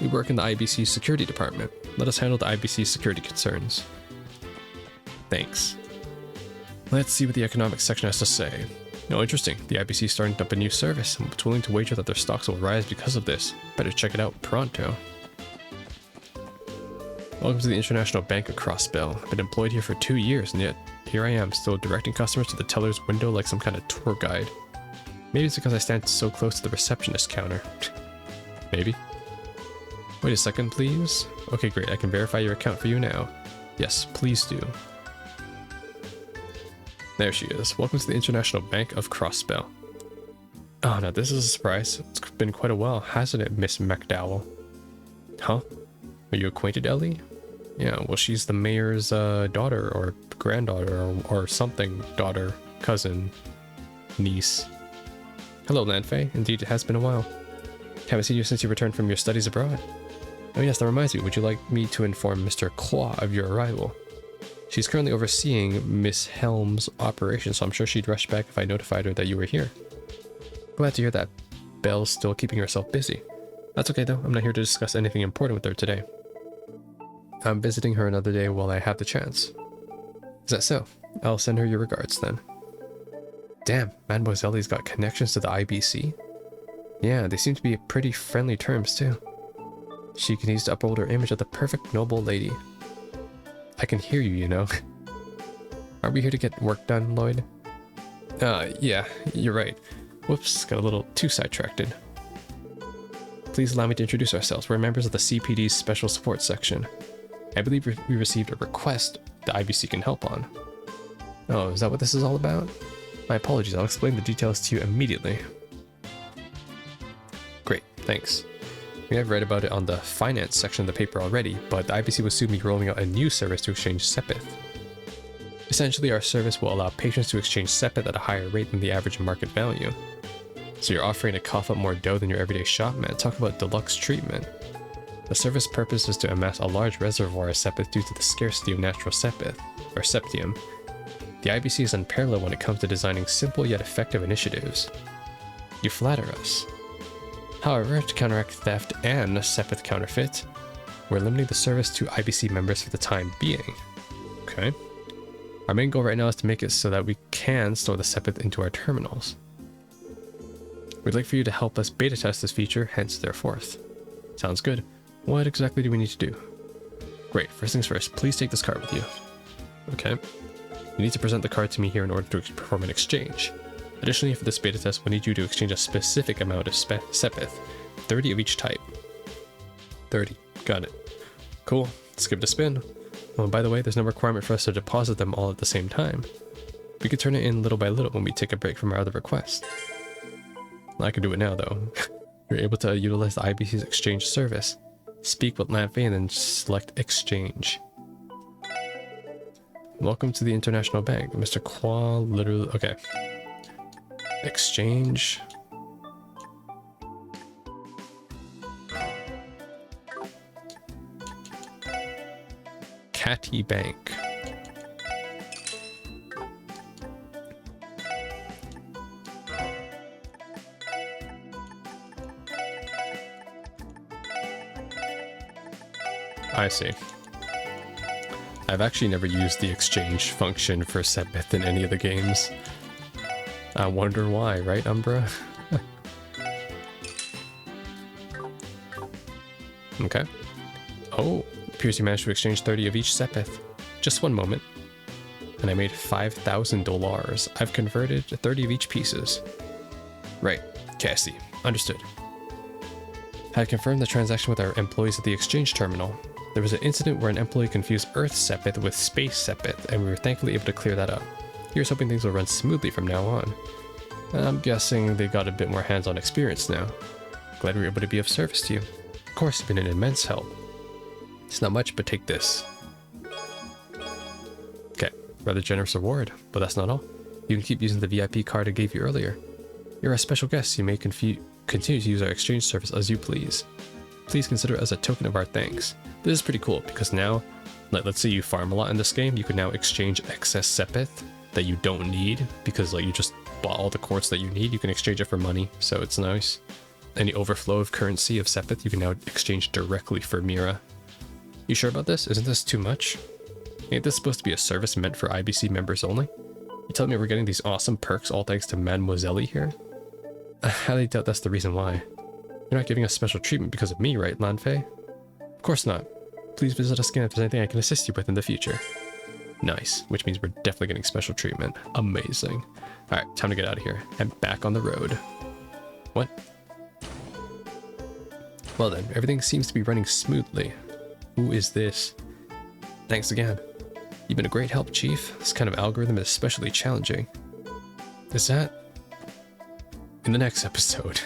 We work in the IBC security department. Let us handle the IBC security concerns. Thanks. Let's see what the economics section has to say. No, interesting. The IBC is starting up a new service. I'm willing to wager that their stocks will rise because of this. Better check it out pronto. Welcome to the International Bank of Crossbell. I've been employed here for 2 years, and yet here I am, still directing customers to the teller's window like some kind of tour guide. Maybe it's because I stand so close to the receptionist counter. Maybe. Wait a second, please. Okay, great. I can verify your account for you now. Yes, please do. There she is. Welcome to the International Bank of Crossbell. Oh, now this is a surprise. It's been quite a while, hasn't it, Miss McDowell? Huh? Are you acquainted, Ellie? Yeah, well, she's the mayor's daughter or granddaughter or something. Daughter, cousin, niece. Hello, Lanfei. Indeed, it has been a while. Haven't seen you since you returned from your studies abroad. Oh yes, that reminds me. Would you like me to inform Mr. Claw of your arrival? She's currently overseeing Miss Helm's operation, so I'm sure she'd rush back if I notified her that you were here. Glad to hear that. Belle's still keeping herself busy. That's okay though. I'm not here to discuss anything important with her today. I'm visiting her another day while I have the chance. Is that so? I'll send her your regards then. Damn, Mademoiselle's got connections to the IBC? Yeah, they seem to be pretty friendly terms too. She continues to uphold her image of the perfect noble lady. I can hear you, you know. Aren't we here to get work done, Lloyd? Yeah, you're right. Whoops, got a little too sidetracked. Please allow me to introduce ourselves. We're members of the CPD's Special Support Section. I believe we received a request the IBC can help on. Oh, is that what this is all about? My apologies, I'll explain the details to you immediately. Great, thanks. We have read about it on the finance section of the paper already, but the IBC will soon be rolling out a new service to exchange Sepith. Essentially, our service will allow patrons to exchange Sepith at a higher rate than the average market value. So you're offering to cough up more dough than your everyday shop, man. Talk about deluxe treatment. The service purpose is to amass a large reservoir of Sepith due to the scarcity of natural Sepith, or Septium. The IBC is unparalleled when it comes to designing simple yet effective initiatives. You flatter us. However, to counteract theft and Sepith counterfeit, we're limiting the service to IBC members for the time being. Okay. Our main goal right now is to make it so that we can store the Sepith into our terminals. We'd like for you to help us beta test this feature, hence thereforth. Sounds good. What exactly do we need to do? Great, first things first, please take this card with you. Okay. You need to present the card to me here in order to perform an exchange. Additionally, for this beta test, we'll need you to exchange a specific amount of Sepith, 30 of each type. 30, got it. Cool, let's give it a spin. Oh, and by the way, there's no requirement for us to deposit them all at the same time. We can turn it in little by little when we take a break from our other requests. I can do it now though. You're able to utilize the IBC's exchange service. Speak with Lanfei and then select exchange. Welcome to the International Bank. Mr. Qua literally... Okay. Exchange. Catty Bank. I see. I've actually never used the exchange function for Sepith in any of the games. I wonder why, right, Umbra? Okay. Oh, appears you managed to exchange 30 of each Sepith. Just one moment. And I made $5,000. I've converted 30 of each pieces. Right. Cassie. Understood. I confirmed the transaction with our employees at the exchange terminal. There was an incident where an employee confused Earth Sepith with Space Sepith, and we were thankfully able to clear that up. Here's hoping things will run smoothly from now on. I'm guessing they got a bit more hands-on experience now. Glad we were able to be of service to you. Of course, it's been an immense help. It's not much, but take this. Okay, rather generous reward, but that's not all. You can keep using the VIP card I gave you earlier. You're a special guest, you may continue to use our exchange service as you please. Please consider it as a token of our thanks. This is pretty cool because now, let's say you farm a lot in this game, you can now exchange excess Sepith that you don't need because like you just bought all the quartz that you need. You can exchange it for money, so it's nice. Any overflow of currency of Sepith you can now exchange directly for Mira. You sure about this? Isn't this too much? Ain't this supposed to be a service meant for IBC members only? You telling me we're getting these awesome perks all thanks to Mademoiselle here? I highly doubt that's the reason why. You're not giving us special treatment because of me, right, Lanfei? Of course not. Please visit us again if there's anything I can assist you with in the future. Nice, which means we're definitely getting special treatment. Amazing. Alright, time to get out of here. And back on the road. What? Well then, everything seems to be running smoothly. Who is this? Thanks again. You've been a great help, Chief. This kind of algorithm is especially challenging. Is that... in the next episode.